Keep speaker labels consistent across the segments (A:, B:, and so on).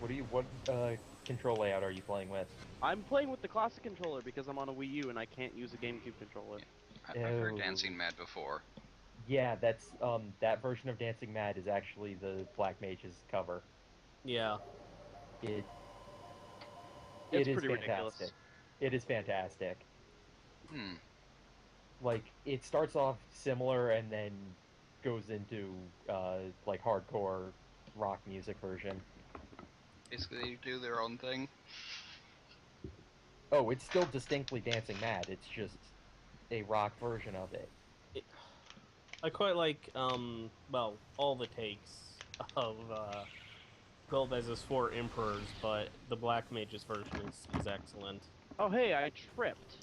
A: What control layout are you playing with?
B: I'm playing with the classic controller because I'm on a Wii U and I can't use a GameCube controller.
C: Yeah. I've heard
A: Oh,
C: Dancing Mad before.
A: yeah, that's that version of Dancing Mad is actually the Black Mage's cover.
D: Yeah.
A: It
B: It's
A: it is
B: pretty ridiculous.
A: fantastic. It is fantastic.
C: Hmm.
A: Like it starts off similar and then goes into like hardcore rock music version.
C: Basically, they do their own thing.
A: Oh, it's still distinctly Dancing Mad. It's just a rock version of it.
D: It, I quite like, well, all the takes of 12 as his four emperors, but the Black Mage's version is excellent.
B: Oh hey, I tripped.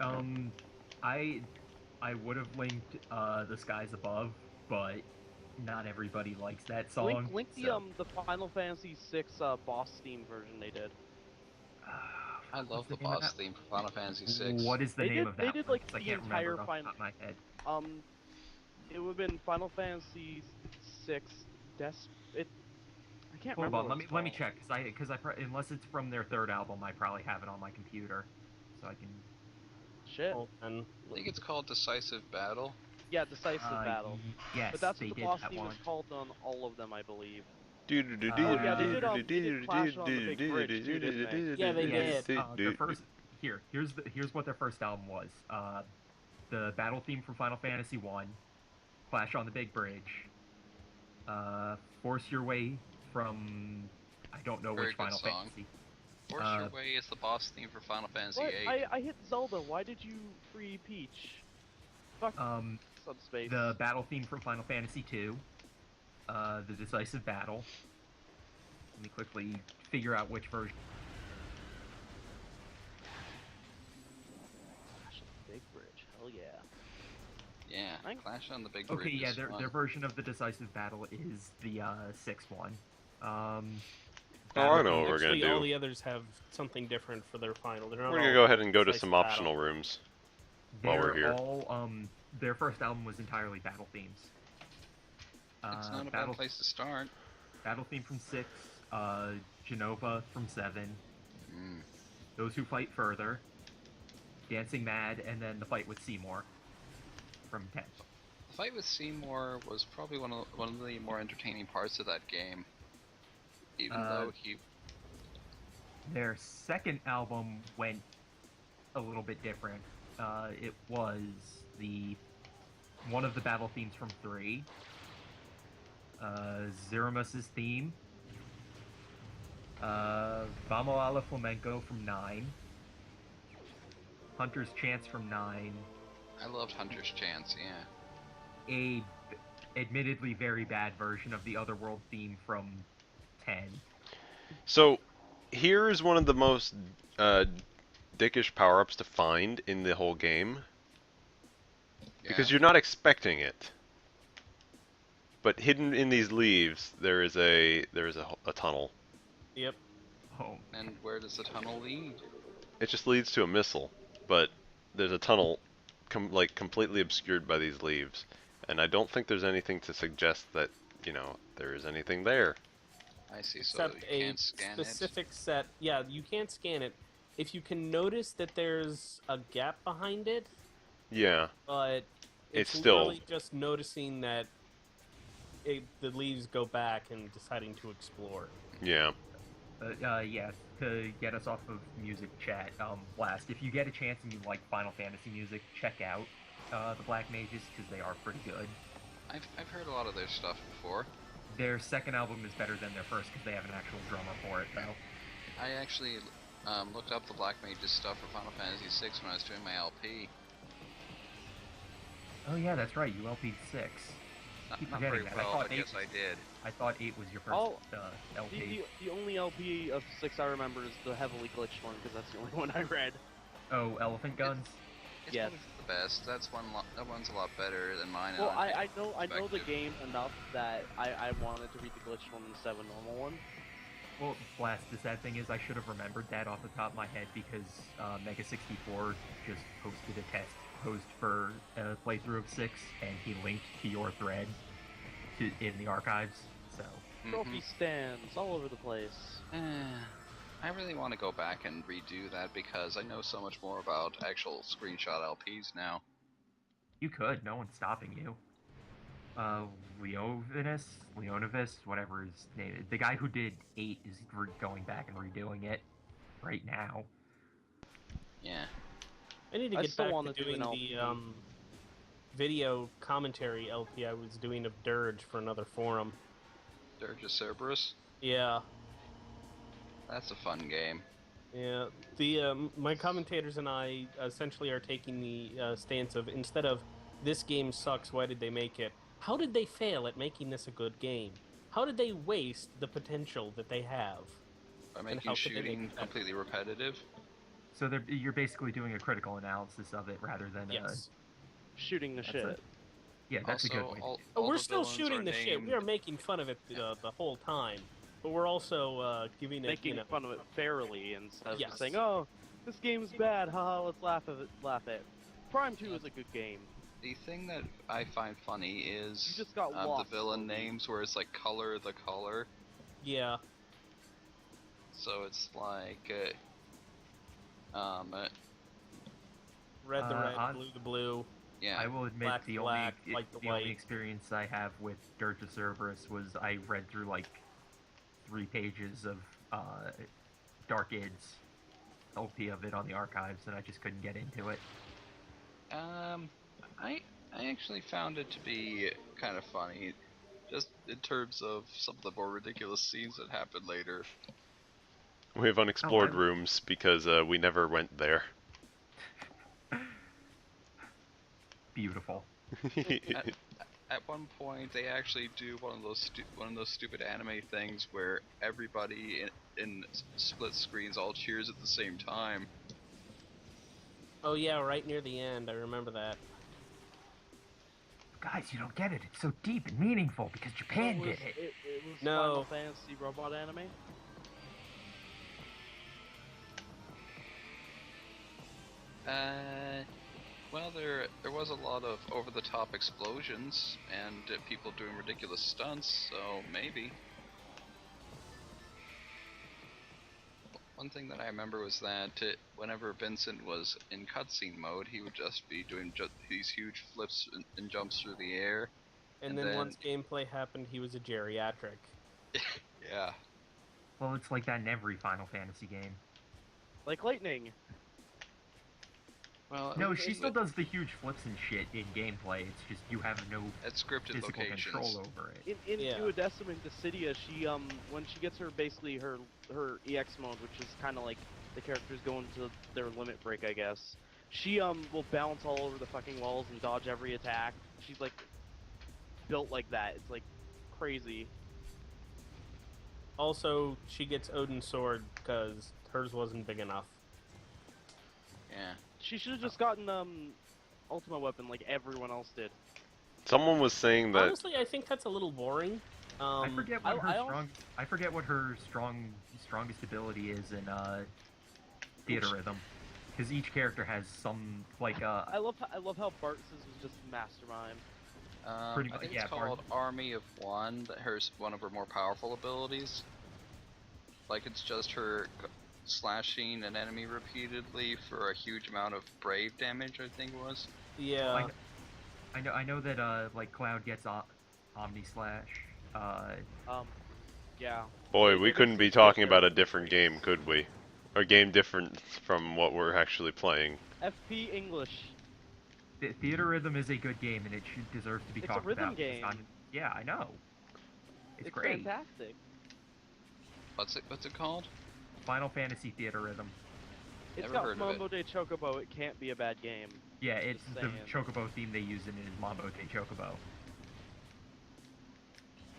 E: Um, I I would have linked The Skies Above, but not everybody likes that song.
B: Link
E: so-
B: the Final Fantasy VI boss theme version they did.
C: I love
E: What's
C: the
E: name of
C: boss
E: that?
C: theme for Final Fantasy VI.
E: What is the
B: They
E: name
B: did-
E: of
B: they
E: that
B: did,
E: one?
B: like,
E: 'Cause I
B: the
E: can't remember
B: entire
E: it off the
B: final-
E: top of my head.
B: It would have been Final Fantasy VI. It. I can't
E: Hold
B: remember.
E: on,
B: what
E: let me
B: it's
E: check, because unless it's from their third album, I probably have it on my computer, so I can.
B: called. Shit.
D: Well, and
C: I think it's called Decisive Battle.
B: Yeah, Decisive Battle.
E: Yes,
B: But that's
E: they
B: what the
E: did
B: boss
E: that
B: theme
E: one.
B: is called on all of them, I believe.
E: Oh, yeah,
B: they did Clash on the Big Bridge too, didn't they?
D: Yeah, they
E: Yes,
D: did.
E: their first here's what their first album was. The battle theme from Final Fantasy One, Clash on the Big Bridge, Force Your Way from I don't know
C: Very
E: which
C: good
E: Final
C: song.
E: Fantasy.
C: Force Your Way is the boss theme for Final Fantasy
B: What?
C: VIII.
B: I hit Zelda. Why did you free Peach? Fuck Subspace.
E: The battle theme from Final Fantasy Two, the Decisive Battle. Let me quickly figure out which version.
B: Clash on the Big Bridge. Hell yeah.
C: Yeah,
B: I-
C: Clash on the Big Bridge.
E: Okay, yeah,
C: is
E: their
C: fun.
E: version of the Decisive Battle is the sixth one.
F: Oh, I know what we're
D: actually,
F: gonna
D: all
F: do.
D: the others have something different for their final. They're not
F: We're gonna
D: all
F: go ahead and go to
D: Decisive
F: some
D: Battle.
F: optional rooms while we're here.
E: All their first album was entirely battle themes.
C: It's not a
E: battle,
C: bad place to start.
E: battle theme from 6, Genova from 7,
C: Mm.
E: Those Who Fight Further, Dancing Mad, and then the fight with Seymour from 10.
C: The fight with Seymour was probably one of the more entertaining parts of that game. Even though he
E: Their second album went a little bit different. It was one of the battle themes from 3, Zeramus's theme, Vamos a la Flamenco from 9, Hunter's Chance from 9,
C: I loved Hunter's Chance, yeah.
E: a admittedly very bad version of the Otherworld theme from 10.
F: So, here's one of the most dickish power-ups to find in the whole game, because
C: Yeah.
F: you're not expecting it. But hidden in these leaves, there is a tunnel.
D: Yep.
E: Oh,
C: And where does the tunnel lead?
F: It just leads to a missile, but there's a tunnel completely obscured by these leaves, and I don't think there's anything to suggest that, there is anything there.
C: I see, so
D: Except
C: you
D: a
C: can't scan
D: specific set. Yeah, you can't scan it. If you can notice that there's a gap behind it,
F: Yeah.
D: but
F: It's
D: it's
F: still-
D: literally just noticing that the leaves go back and deciding to explore.
F: Yeah.
E: yeah, to get us off of music chat, Blast, if you get a chance and you like Final Fantasy music, check out the Black Mages, because they are pretty good.
C: I've heard a lot of their stuff before.
E: Their second album is better than their first, because they have an actual drummer for it, though.
C: I actually looked up the Black Mage's stuff for Final Fantasy VI when I was doing my LP.
E: Oh yeah, that's right, you LP'd 6. Keep
C: Not
E: forgetting
C: very
E: that. I
C: well,
E: thought
C: but
E: eight
C: yes I did.
E: I thought 8 was your first
B: Oh,
E: LP.
B: The only LP of 6 I remember is the heavily glitched one because that's the only one I read.
E: Oh, Elephant Guns?
C: It's
B: Yes.
C: probably the best. That one's a lot better than mine.
B: Well,
C: on
B: I know the
C: perspective.
B: game enough that I wanted to read the glitched one instead of a normal one.
E: Well, Blast, the sad thing is I should have remembered that off the top of my head, because Mega64 just posted a test post for a playthrough of 6, and he linked to your thread in the archives, so
B: Trophy stands all over the place.
C: I really want to go back and redo that because I know so much more about actual screenshot LPs now.
E: You could. No one's stopping you. Leonavis, whatever his name is. The guy who did 8 is going back and redoing it right now.
C: Yeah.
D: I need to
B: I
D: get
B: still
D: back
B: wanna
D: to
B: do
D: doing
B: an
D: the
B: LP.
D: video commentary LP I was doing of Dirge for another forum.
C: Dirge Cerberus.
D: Yeah,
C: That's a fun game.
D: yeah. The my commentators and I essentially are taking the stance of, instead of "this game sucks, why did they make it?" how did they fail at making this a good game? How did they waste the potential that they have?
C: By
D: how
C: making
D: could they make
C: shooting
D: it better?
C: completely repetitive.
E: So you're basically doing a critical analysis of it rather than
D: Yes.
B: Shooting the
E: That's
B: shit.
E: it. Yeah, that's a good way.
D: We're still shooting the shit. We are making fun of it the whole time, but we're also giving it,
B: Making fun of it fairly instead of
D: Yes.
B: just saying, "Oh, this game's bad. Haha, let's laugh at it." Prime 2 is a good game.
C: The thing that I find funny is
B: You just got
C: the
B: lost,
C: villain
B: Cody.
C: names where it's like color the color.
D: Yeah.
C: So it's like
D: Red the red,
E: odd-
D: blue the blue.
C: yeah.
E: I will admit
D: Black,
E: the
D: black,
E: only
D: white to
E: the only
D: white.
E: experience I have with Dirge of Cerberus was I read through like 3 pages of Dark Id's LP of it on the archives, and I just couldn't get into it.
C: I actually found it to be kind of funny, just in terms of some of the more ridiculous scenes that happened later.
F: We have unexplored
E: I-
F: rooms because we never went there.
E: Beautiful.
C: At one point, they actually do one of those stupid anime things where everybody in split screens all cheers at the same time.
D: Oh yeah, right near the end. I remember that.
E: Guys, you don't get it. It's so deep and meaningful because Japan did it.
B: It was
D: No.
B: Final Fantasy robot anime.
C: Well, there was a lot of over-the-top explosions and people doing ridiculous stunts, so maybe. One thing that I remember was that whenever Vincent was in cutscene mode, he would just be doing these huge flips and jumps through the air.
D: And then once gameplay happened, he was a geriatric.
C: Yeah.
E: Well, it's like that in every Final Fantasy game.
B: Like Lightning.
C: Well,
E: No, she still does the huge flips and shit in gameplay. It's just you have no
C: at scripted
E: physical
C: locations.
E: control over it.
B: In
D: Yeah.
B: Duodecim and Dissidia, she when she gets her basically her EX mode, which is kind of like the characters going to their limit break, I guess. She will bounce all over the fucking walls and dodge every attack. She's like built like that. It's like crazy.
D: Also, she gets Odin's sword because hers wasn't big enough.
C: Yeah.
B: She should have just gotten Ultima weapon like everyone else did.
F: Someone was saying that
D: Honestly, I think that's a little boring.
E: I forget what her
B: I also-
E: strong. I forget what her strongest ability is in Theater Rhythm, because each character has some like
B: I love how Bartz's was just mastermind.
E: Pretty
C: I
E: much,
C: think
E: yeah,
C: it's called Army of One. That hers one of her more powerful abilities. Like it's just her slashing an enemy repeatedly for a huge amount of brave damage. I think it was.
D: Yeah.
E: I know that like Cloud gets Omni Slash.
B: Yeah.
F: boy, we couldn't be talking about a different game, could we? A game different from what we're actually playing.
B: FP English.
E: Theater Rhythm is a good game, and it should deserve to be
B: It's a
E: talked
B: rhythm
E: about.
B: game.
E: Yeah, I know. It's
B: It's
E: great.
B: fantastic.
C: What's it called?
E: Final Fantasy Theater Rhythm.
B: It's
C: Never
B: got
C: heard of it.
B: Mambo de Chocobo. It can't be a bad game.
E: Yeah, it's
B: Just
E: the
B: saying.
E: Chocobo theme they use in it is Mambo de Chocobo.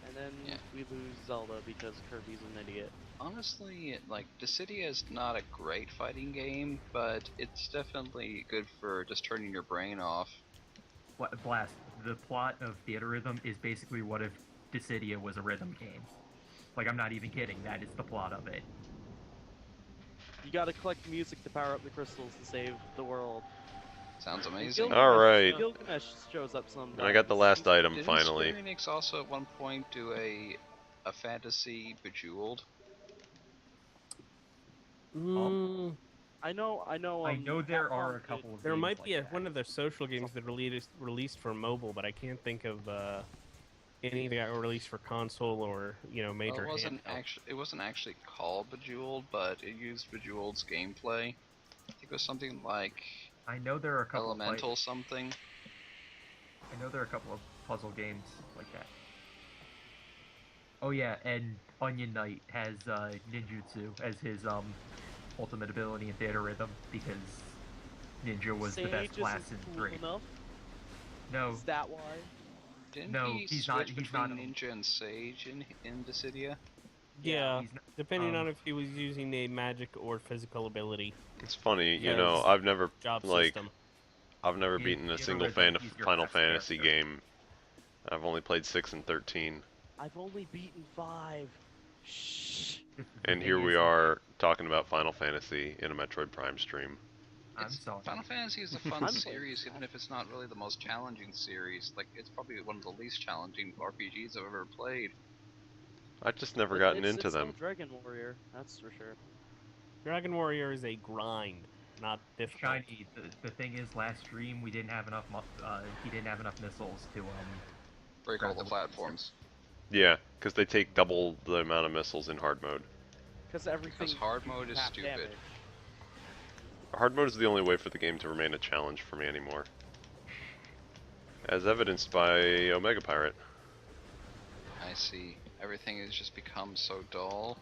B: And then
C: Yeah.
B: we lose Zelda because Kirby's an idiot.
C: Honestly, like Dissidia is not a great fighting game, but it's definitely good for just turning your brain off.
E: Blast. The plot of Theater Rhythm is basically what if Dissidia was a rhythm game. Like, I'm not even kidding. That is the plot of it.
B: You gotta collect music to power up the crystals to save the world.
C: Sounds amazing.
F: Alright.
B: Gilgamesh shows up sometimes.
F: And I got the last item
C: Didn't
F: finally.
C: Square Enix also at one point do a a fantasy Bejeweled?
B: I know.
E: I know there are a
B: Capcom
E: couple of
D: There
E: games
D: might
E: like
D: be
E: that.
D: one of the social games that released for mobile, but I can't think of any that got released for console or
C: Well,
D: major
C: it wasn't
D: handheld.
C: actually called Bejeweled, but it used Bejeweled's gameplay. I think it was something like
E: I know there are a couple
C: Elemental something.
E: I know there are a couple of puzzle games like that. Oh yeah, and Onion Knight has ninjutsu as his ultimate ability in Theater Rhythm because Ninja was the best
B: Sage
E: class
B: isn't
E: in
B: cool
E: 3.
B: enough?
E: No,
B: Is that why?
C: Didn't
E: No,
C: he
E: he's
C: switch
E: not- he's
C: between
E: not-
C: Ninja and Sage in Dissidia?
D: Yeah,
E: he's not,
D: depending
E: um,
D: on if he was using a magic or physical ability
F: It's funny, you
D: Yes.
F: know, I've never
D: job
F: like
D: system.
F: I've never
E: In
F: beaten a
E: Theater
F: single
E: Rhythm, he's your
F: Final
E: best
F: Fantasy
E: character.
F: game. I've only played 6 and 13,
B: I've only beaten 5. Shh.
E: the
F: and
E: thing
F: here we
E: is,
F: are talking about Final Fantasy in a Metroid Prime stream.
E: I'm sorry.
C: Final Fantasy is a fun
B: I'm
C: series,
B: playing
C: even if it's not really the most challenging series. Like, it's probably one of the least challenging RPGs I've ever played.
F: I just never
B: It-
F: gotten
B: it's,
F: into
B: it's no
F: them.
B: Dragon Warrior, that's for sure.
D: Dragon Warrior is a grind, not difficult.
E: Shiny. The thing is, last stream we didn't have enough. He didn't have enough missiles to
C: Break all the
E: Grapple.
C: platforms.
F: Yeah, because they take double the amount of missiles in hard mode.
B: Because everything.
C: Because hard mode is
B: half
C: stupid.
B: damage.
F: Hard mode is the only way for the game to remain a challenge for me anymore. As evidenced by Omega Pirate.
C: I see. Everything has just become so dull.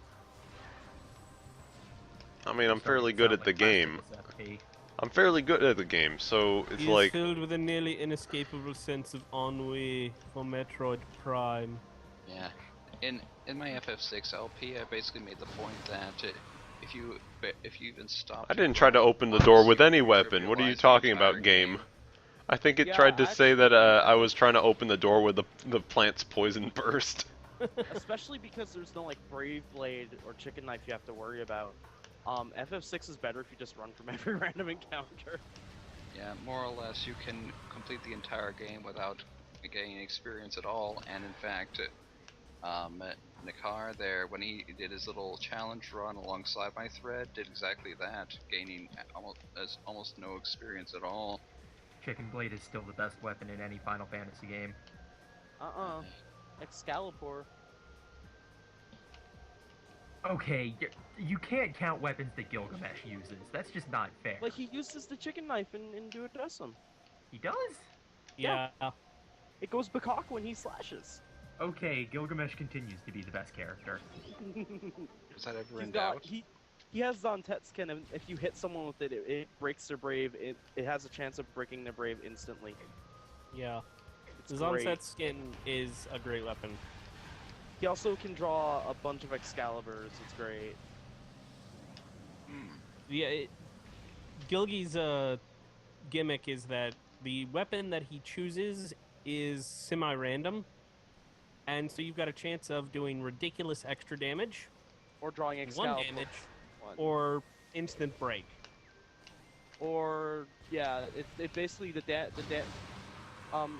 F: I mean, I'm fairly good at the game. I'm fairly good at the game, so it's
D: He
F: like
D: is filled with a nearly inescapable sense of ennui for Metroid Prime.
C: Yeah. In my FF6 LP, I basically made the point that if you even stop.
F: I didn't try to open the door with any weapon. What are you talking about, game? I think it
B: Yeah,
F: tried to say that
B: actually-
F: I was trying to open the door with the plant's poison burst.
B: Especially because there's no like Brave Blade or Chicken Knife you have to worry about. FF6 is better if you just run from every random encounter.
C: Yeah, more or less, you can complete the entire game without gaining experience at all. And in fact, Nakar there, when he did his little challenge run alongside my thread, did exactly that, gaining almost no experience at all.
E: Chicken Blade is still the best weapon in any Final Fantasy game.
B: Excalibur.
E: Okay, you can't count weapons that Gilgamesh uses. That's just not fair.
B: Like he uses the chicken knife in Duodecim.
E: He does?
D: Yeah.
B: It goes bakak when he slashes.
E: Okay, Gilgamesh continues to be the best character.
C: Was that ever in
B: He's got,
C: doubt?
B: he has Zantetsuken, and if you hit someone with it, it breaks their brave. It has a chance of breaking their brave instantly.
D: Yeah.
B: It's
D: The
B: great.
D: Sunset Skin is a great weapon.
B: He also can draw a bunch of Excaliburs. It's great.
D: Yeah, Gilgy's gimmick is that the weapon that he chooses is semi-random, and so you've got a chance of doing ridiculous extra damage,
B: Or drawing Excalibur.
D: 1 damage,
B: One.
D: or instant break.
B: Or yeah, it basically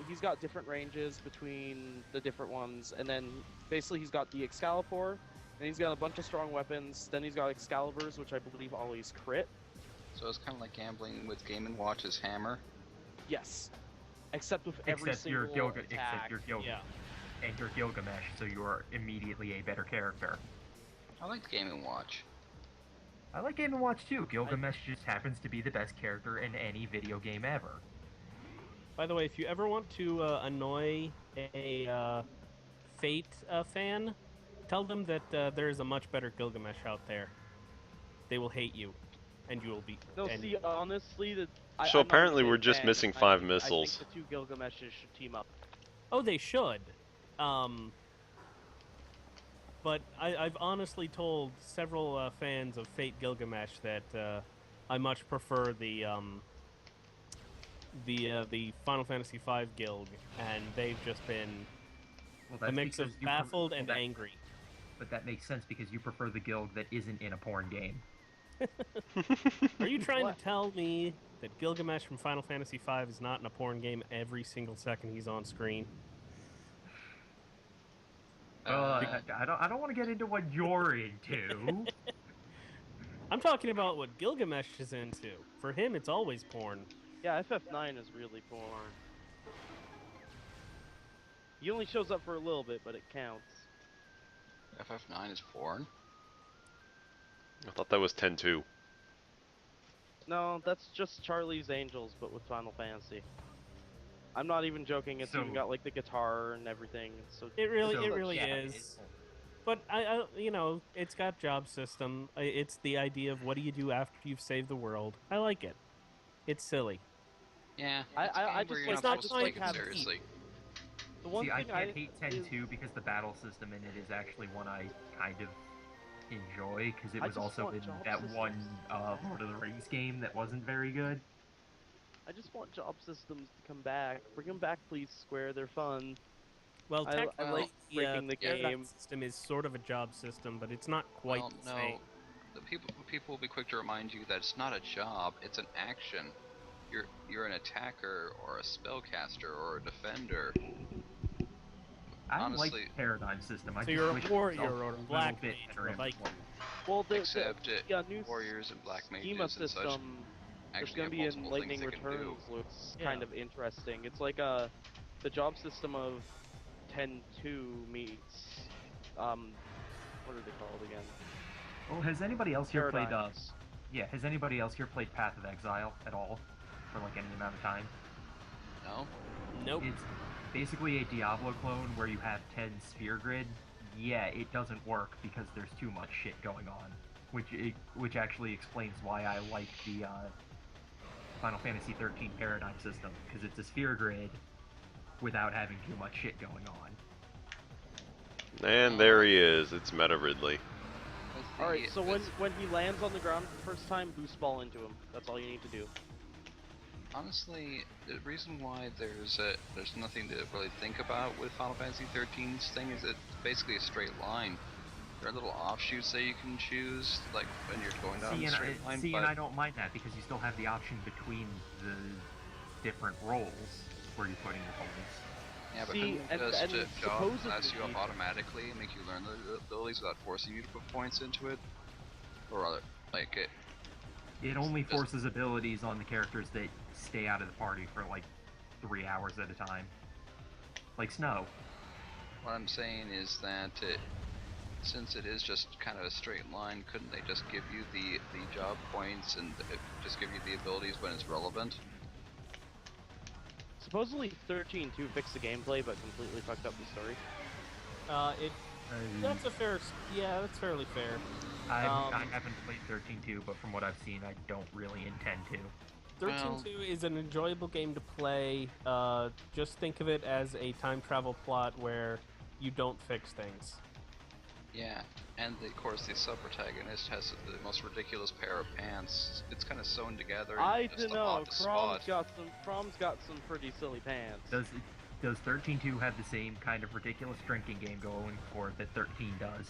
B: he's got different ranges between the different ones, and then basically he's got the Excalibur, and he's got a bunch of strong weapons. Then he's got Excaliburs, which I believe always crit.
C: So it's kind of like gambling with Game & Watch's hammer.
B: Yes, except with every
E: Except
B: single
E: you're
B: attack.
D: Yeah.
E: And you're Gilgamesh, so you are immediately a better character.
C: I like Game & Watch.
E: I like Game & Watch too. Gilgamesh just happens to be the best character in any video game ever.
D: By the way, if you ever want to annoy a Fate fan, tell them that there is a much better Gilgamesh out there. They will hate you, and you will be.
B: No,
D: and-
B: see, honestly,
F: So
B: I'm not a
F: apparently
B: big
F: we're just
B: fan.
F: missing
B: I
F: 5
B: think-
F: missiles.
B: I think the two Gilgameshes should team up.
D: Oh, they should. But I've honestly told several fans of Fate Gilgamesh that I much prefer the Final Fantasy V guild, and they've just been
E: Well,
D: a
E: that's
D: mix of
E: because you
D: baffled and
E: that-
D: angry.
E: But that makes sense because you prefer the guild that isn't in a porn game.
D: Are you trying
B: What?
D: to tell me that Gilgamesh from Final Fantasy V is not in a porn game every single second he's on screen?
E: I don't want to get into what you're into.
D: I'm talking about what Gilgamesh is into. For him, it's always porn.
B: Yeah, FF9 is really porn. He only shows up for a little bit, but it counts.
C: FF9 is porn?
F: I thought that was 10-2.
B: No, that's just Charlie's Angels, but with Final Fantasy. I'm not even joking. It's even
E: So-
B: got like the guitar and everything. It's so
D: It really,
E: So,
D: it really
E: yeah,
D: is. But you know, it's got job system. It's the idea of what do you do after you've saved the world. I like it. It's silly.
C: Yeah,
B: I-
C: it's a
B: I
C: game
B: just
C: where you're
B: like
C: not
D: not
C: supposed to
D: trying
C: take
D: to
C: it
D: have
C: seriously.
B: the one
E: See, I
B: thing
E: can't hate
B: is-
E: 10-2 because the battle system in it is actually one I kind of enjoy, because it
B: I
E: was
B: just
E: also
B: want
E: in
B: job
E: that
B: systems.
E: one Lord of the Rings game that wasn't very good.
B: I just want job systems to come back. Bring them back, please, Square. They're fun.
D: Well,
B: I
D: technically,
B: like breaking the
D: Paradigm
B: game.
D: system is sort of a job system, but it's not quite
C: Well,
D: the
C: no,
D: same.
C: the people will be quick to remind you that it's not a job; it's an action. You're an attacker or a spellcaster or a defender.
E: I
C: Honestly-
E: like the Paradigm system. I
D: So
E: just
D: you're a
E: wish it
D: warrior
E: felt
D: or a
E: little
D: black
E: bit
D: mage
E: better
D: or a
E: in
D: Viking.
E: play.
B: Well,
C: Except
B: new
C: warriors and black
B: schema
C: mages and such
B: system that's
C: actually
B: gonna
C: have
B: be in
C: multiple
B: Lightning
C: things they can do.
B: Returns looks
D: Yeah.
B: kind of interesting. It's like the job system of 10-2 meets what are they called again?
E: Well, has anybody else here played?
B: Paradigms.
E: Yeah, has anybody else here played Path of Exile at all, for like any amount of time?
C: No?
D: Nope.
E: It's basically a Diablo clone where you have 10 sphere grid. Yeah, it doesn't work because there's too much shit going on, which actually explains why I like the Final Fantasy 13 paradigm system, because it's a sphere grid without having too much shit going on.
F: And there he is. It's Meta Ridley.
B: All right, so when he lands on the ground for the first time, boost ball into him. That's all you need to do.
C: Honestly, the reason why there's nothing to really think about with Final Fantasy 13's thing is it's basically a straight line. There are little offshoots that you can choose, like when you're going down the straight line.
E: And I don't mind that because you still have the option between the different roles where you're putting your points.
C: Yeah, but
B: See,
C: couldn't
B: and
C: just a job
B: supposedly-
C: class you up automatically and make you learn the abilities without forcing you to put points into it? Or other, like it?
E: It only
C: Just-
E: forces abilities on the characters that stay out of the party for like 3 hours at a time. Like Snow.
C: What I'm saying is that since it is just kind of a straight line, couldn't they just give you the job points and just give you the abilities when it's relevant?
B: Supposedly 13-2 fixed the gameplay, but completely fucked up the story.
D: That's a fair. Yeah, that's fairly fair.
E: I haven't played 13.2, but from what I've seen, I don't really intend to.
D: 13.2 is an enjoyable game to play. Just think of it as a time travel plot where you don't fix things.
C: Yeah, and of course the sub-protagonist has the most ridiculous pair of pants. It's kind of sewn together.
B: I
C: just
B: don't
C: the
B: know.
C: oddest spot.
B: Crom's got some pretty silly pants.
E: Does 13.2 have the same kind of ridiculous drinking game going for it that 13 does?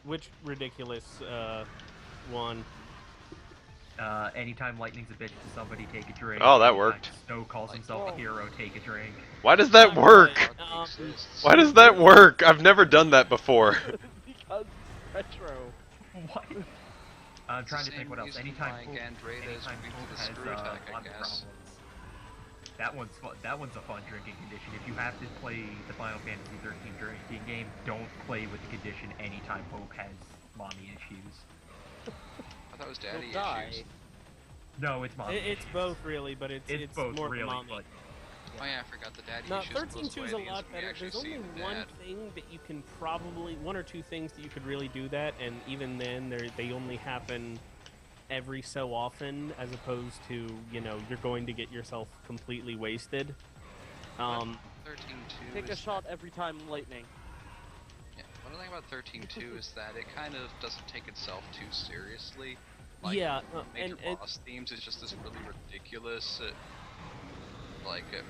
D: Which ridiculous one?
E: Anytime Lightning's a bitch to somebody, take a drink.
F: Oh, that
E: Anytime
F: worked.
E: Snow calls himself
B: Oh.
E: a hero, take a drink.
F: Why does that work?
C: Exists.
F: Why does that work? I've never done that before.
B: Because retro.
E: What? I'm
C: It's
E: trying
C: the
E: to think
C: same
E: what else.
C: reason
E: Anytime
C: why
E: Pope,
C: Gandrada is
E: anytime
C: weak
E: Pope
C: to the
E: has
C: screw attack, I
E: lung
C: guess.
E: problems. That one's fun. That one's a fun drinking condition. If you have to play the Final Fantasy 13 drinking game, don't play with the condition anytime Pope has mommy issues.
C: I thought it was daddy
B: You'll die.
C: issues.
E: No, it's mommy.
D: It's
E: issues.
D: both really, but it's
E: both
D: more
E: really,
D: mommy.
E: but
C: Oh yeah, I forgot the daddy
D: No,
C: issues. goes
D: 13.2 is
C: away
D: a
C: the
D: lot
C: instant we
D: better.
C: actually
D: There's only
C: see the
D: one
C: dad.
D: thing that you can probably, one or two things that you could really do that, and even then, they only happen every so often, as opposed to, you know, you're going to get yourself completely wasted.
C: 13.2
B: Take a
C: is
B: shot every time lightning.
C: Yeah, what I like about 13.2 is that it kind of doesn't take itself too seriously. Like,
D: Yeah,
C: major
D: and
C: boss themes is just this really ridiculous, like,
E: it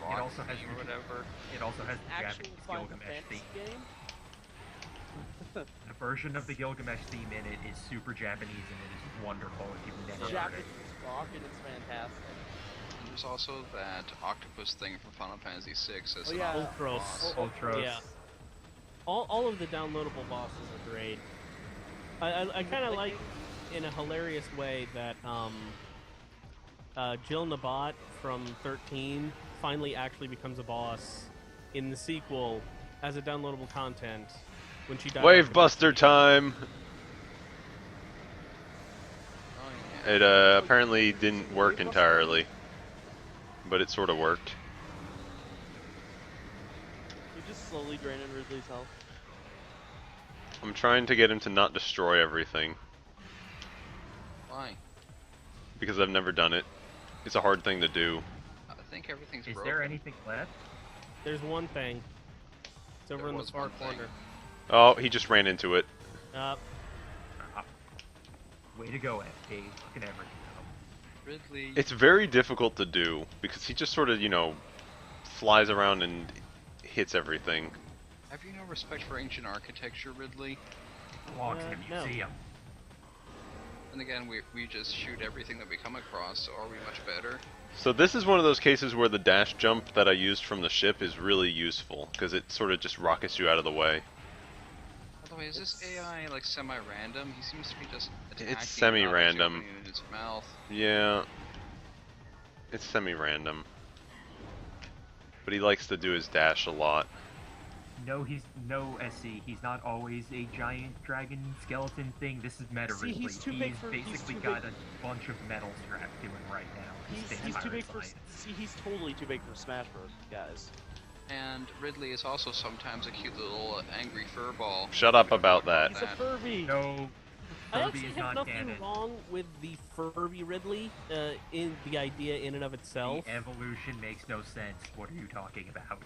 C: rock
E: also has
C: theme or whatever.
E: it also has the
B: Actual
E: Japanese
B: Final
E: Gilgamesh
B: Fantasy
E: theme.
B: game?
E: The version of the Gilgamesh theme in it is super Japanese and it is wonderful if you've never heard
B: Japanese
E: it.
B: rock and it's fantastic.
C: And there's also that octopus thing from Final Fantasy VI as
B: Oh,
C: an
B: yeah.
C: optional
D: Ultros.
C: boss.
E: Ultros.
D: Yeah. all of the downloadable bosses are great. I kind of like, in a hilarious way, that Jill Nabat from 13 finally actually becomes a boss in the sequel as a downloadable content when she died.
F: Wave Buster time!
C: Oh yeah.
F: It apparently didn't work entirely, but it sort of worked.
B: You just slowly draining Ridley's health.
F: I'm trying to get him to not destroy everything,
C: Why?
F: because I've never done it. It's a hard thing to do.
C: I think everything's
E: Is
C: broken.
E: there anything left?
D: There's one thing. It's over
C: There
D: in the
C: was
D: far
C: one thing.
D: corner.
F: Oh, he just ran into it.
D: Uh,
E: Way to go, FK. Look at everything.
C: Ridley.
F: It's very difficult to do, because he just sort of, you know, flies around and hits everything.
C: Have you no respect for ancient architecture, Ridley?
E: Walks in a
D: no.
E: museum.
C: And again, we just shoot everything that we come across, so are we much better?
F: So this is one of those cases where the dash jump that I used from the ship is really useful, because it sort of just rockets you out of the way.
C: By the way, is this AI like semi-random? He seems to be just attacking.
F: It's semi-random.
C: not actually opening his mouth.
F: Yeah. It's semi-random. But he likes to do his dash a lot.
E: No, no SC. He's not always a giant dragon skeleton thing. This is Meta
B: See,
E: Ridley.
B: he's too big for- he's
E: basically
B: too
E: got
B: big.
E: a bunch of metal strapped to him right now.
B: He's too big for.
E: Science.
B: See, he's totally too big for Smash Bros. Guys.
C: And Ridley is also sometimes a cute little angry furball.
F: Shut up about that.
B: He's a Furby.
E: No,
D: I
E: Furby
D: actually
E: is
D: have
E: not
D: nothing
E: canon.
D: wrong with the Furby Ridley in the idea in and of itself.
E: The evolution makes no sense. What are you talking about?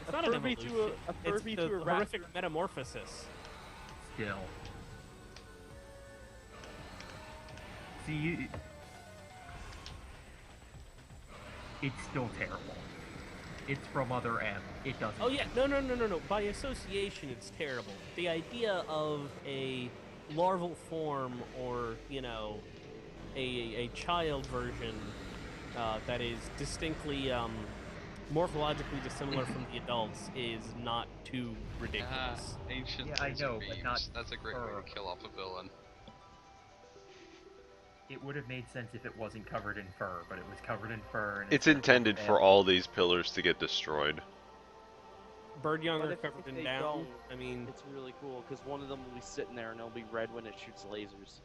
D: It's
B: A
D: not an
B: Furby to
D: evolution.
B: a Furby
D: it's
B: to
D: the
B: a
D: horrific
B: raptor.
D: metamorphosis.
E: Still. See, it's still terrible. It's from Other M. It doesn't.
D: Oh yeah, no. By association, it's terrible. The idea of a larval form, or a child version that is distinctly morphologically dissimilar from the adults is not too ridiculous.
C: Ancient
E: Yeah, I
C: laser
E: know, but
C: beams.
E: not
C: That's a great way
E: fur.
C: to kill off a villain.
E: It would have made sense if it wasn't covered in fur, but it was covered in fur. And
F: It's intended for all these pillars to get destroyed.
D: Bird young
B: But
D: are
B: if
D: covered in
B: they
D: down.
B: don't,
D: I mean,
B: It's really cool because one of them will be sitting there and it'll be red when it shoots lasers.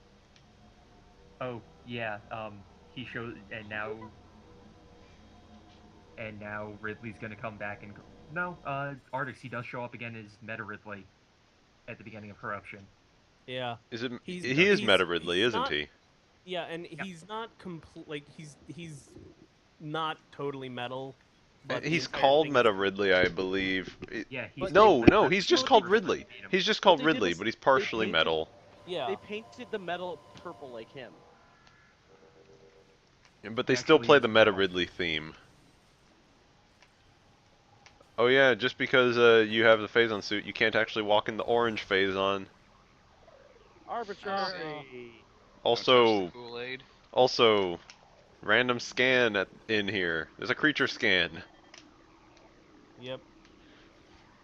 E: Oh yeah, he shows, and now Ridley's gonna come back and no, Artix, he does show up again as Meta Ridley at the beginning of Corruption.
D: yeah.
F: Is it?
D: He's-
F: He is
D: he's-
F: Meta Ridley,
D: he's
F: isn't
D: not-
F: he?
D: Yeah, and he's not complete. Like he's not totally metal. But the
F: He's
D: entire
F: called
D: thing
F: Meta
D: is-
F: Ridley, I believe.
E: Yeah, he's
F: No, he's just called Ridley. He's just called
B: But they did
F: Ridley,
B: this-
F: but he's
B: they
F: partially
B: painted-
F: metal.
D: Yeah.
B: They painted the metal purple like him.
F: But they still
E: Actually,
F: play
E: he's
F: the Meta
E: metal.
F: Ridley theme. Oh yeah, just because you have the Phazon suit, you can't actually walk in the orange Phazon.
B: Arbitrary.
F: Also,
C: Kool-Aid.
F: also, random scan in here. There's a creature scan.
D: Yep.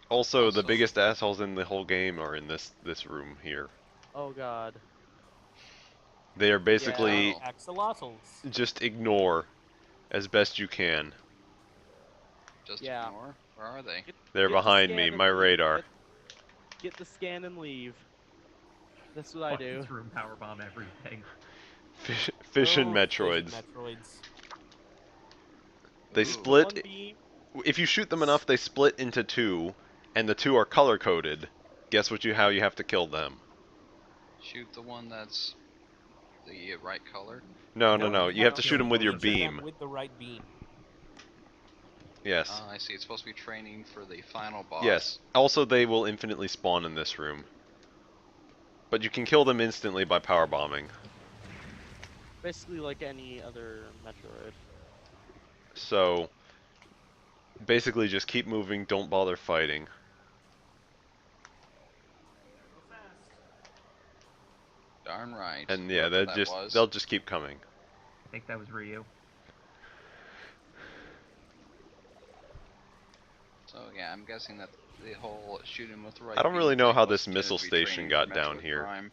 F: Also, the
C: Also-
F: biggest assholes in the whole game are in this room here.
B: Oh god.
F: They are basically
C: Yeah.
D: Axolotls.
F: just ignore as best you can.
C: Just
B: Yeah.
C: ignore. Where are they?
F: They're
B: Get the
F: behind
B: scan
F: me,
B: and
F: my
B: leave.
F: radar.
B: Get the scan and leave. That's what I
E: Fuck
B: do.
E: this room, powerbomb everything.
F: Fish and
D: Oh,
F: Metroids.
D: Metroids.
F: They
C: Ooh.
F: split.
B: One beam.
F: If you shoot them enough, they split into two, and the two are color coded. Guess how you have to kill them?
C: Shoot the one that's the right color.
F: No. You have to shoot them with your
D: Each of them
F: beam.
D: With the right beam.
F: Yes.
C: I see. It's supposed to be training for the final boss.
F: Yes. Also, they will infinitely spawn in this room. But you can kill them instantly by power bombing.
B: Basically like any other Metroid.
F: So, basically just keep moving, don't bother fighting.
C: Darn right.
F: And yeah,
C: Whoever that was.
F: they'll just keep coming.
E: I think that was Ryu.
C: So yeah, I'm guessing that the whole shooting with the right.
F: I don't
C: beam
F: really know
C: thing
F: how
C: was
F: this missile
C: to be
F: station
C: training
F: got
C: for
F: down
C: Metroid
F: here.
C: Prime.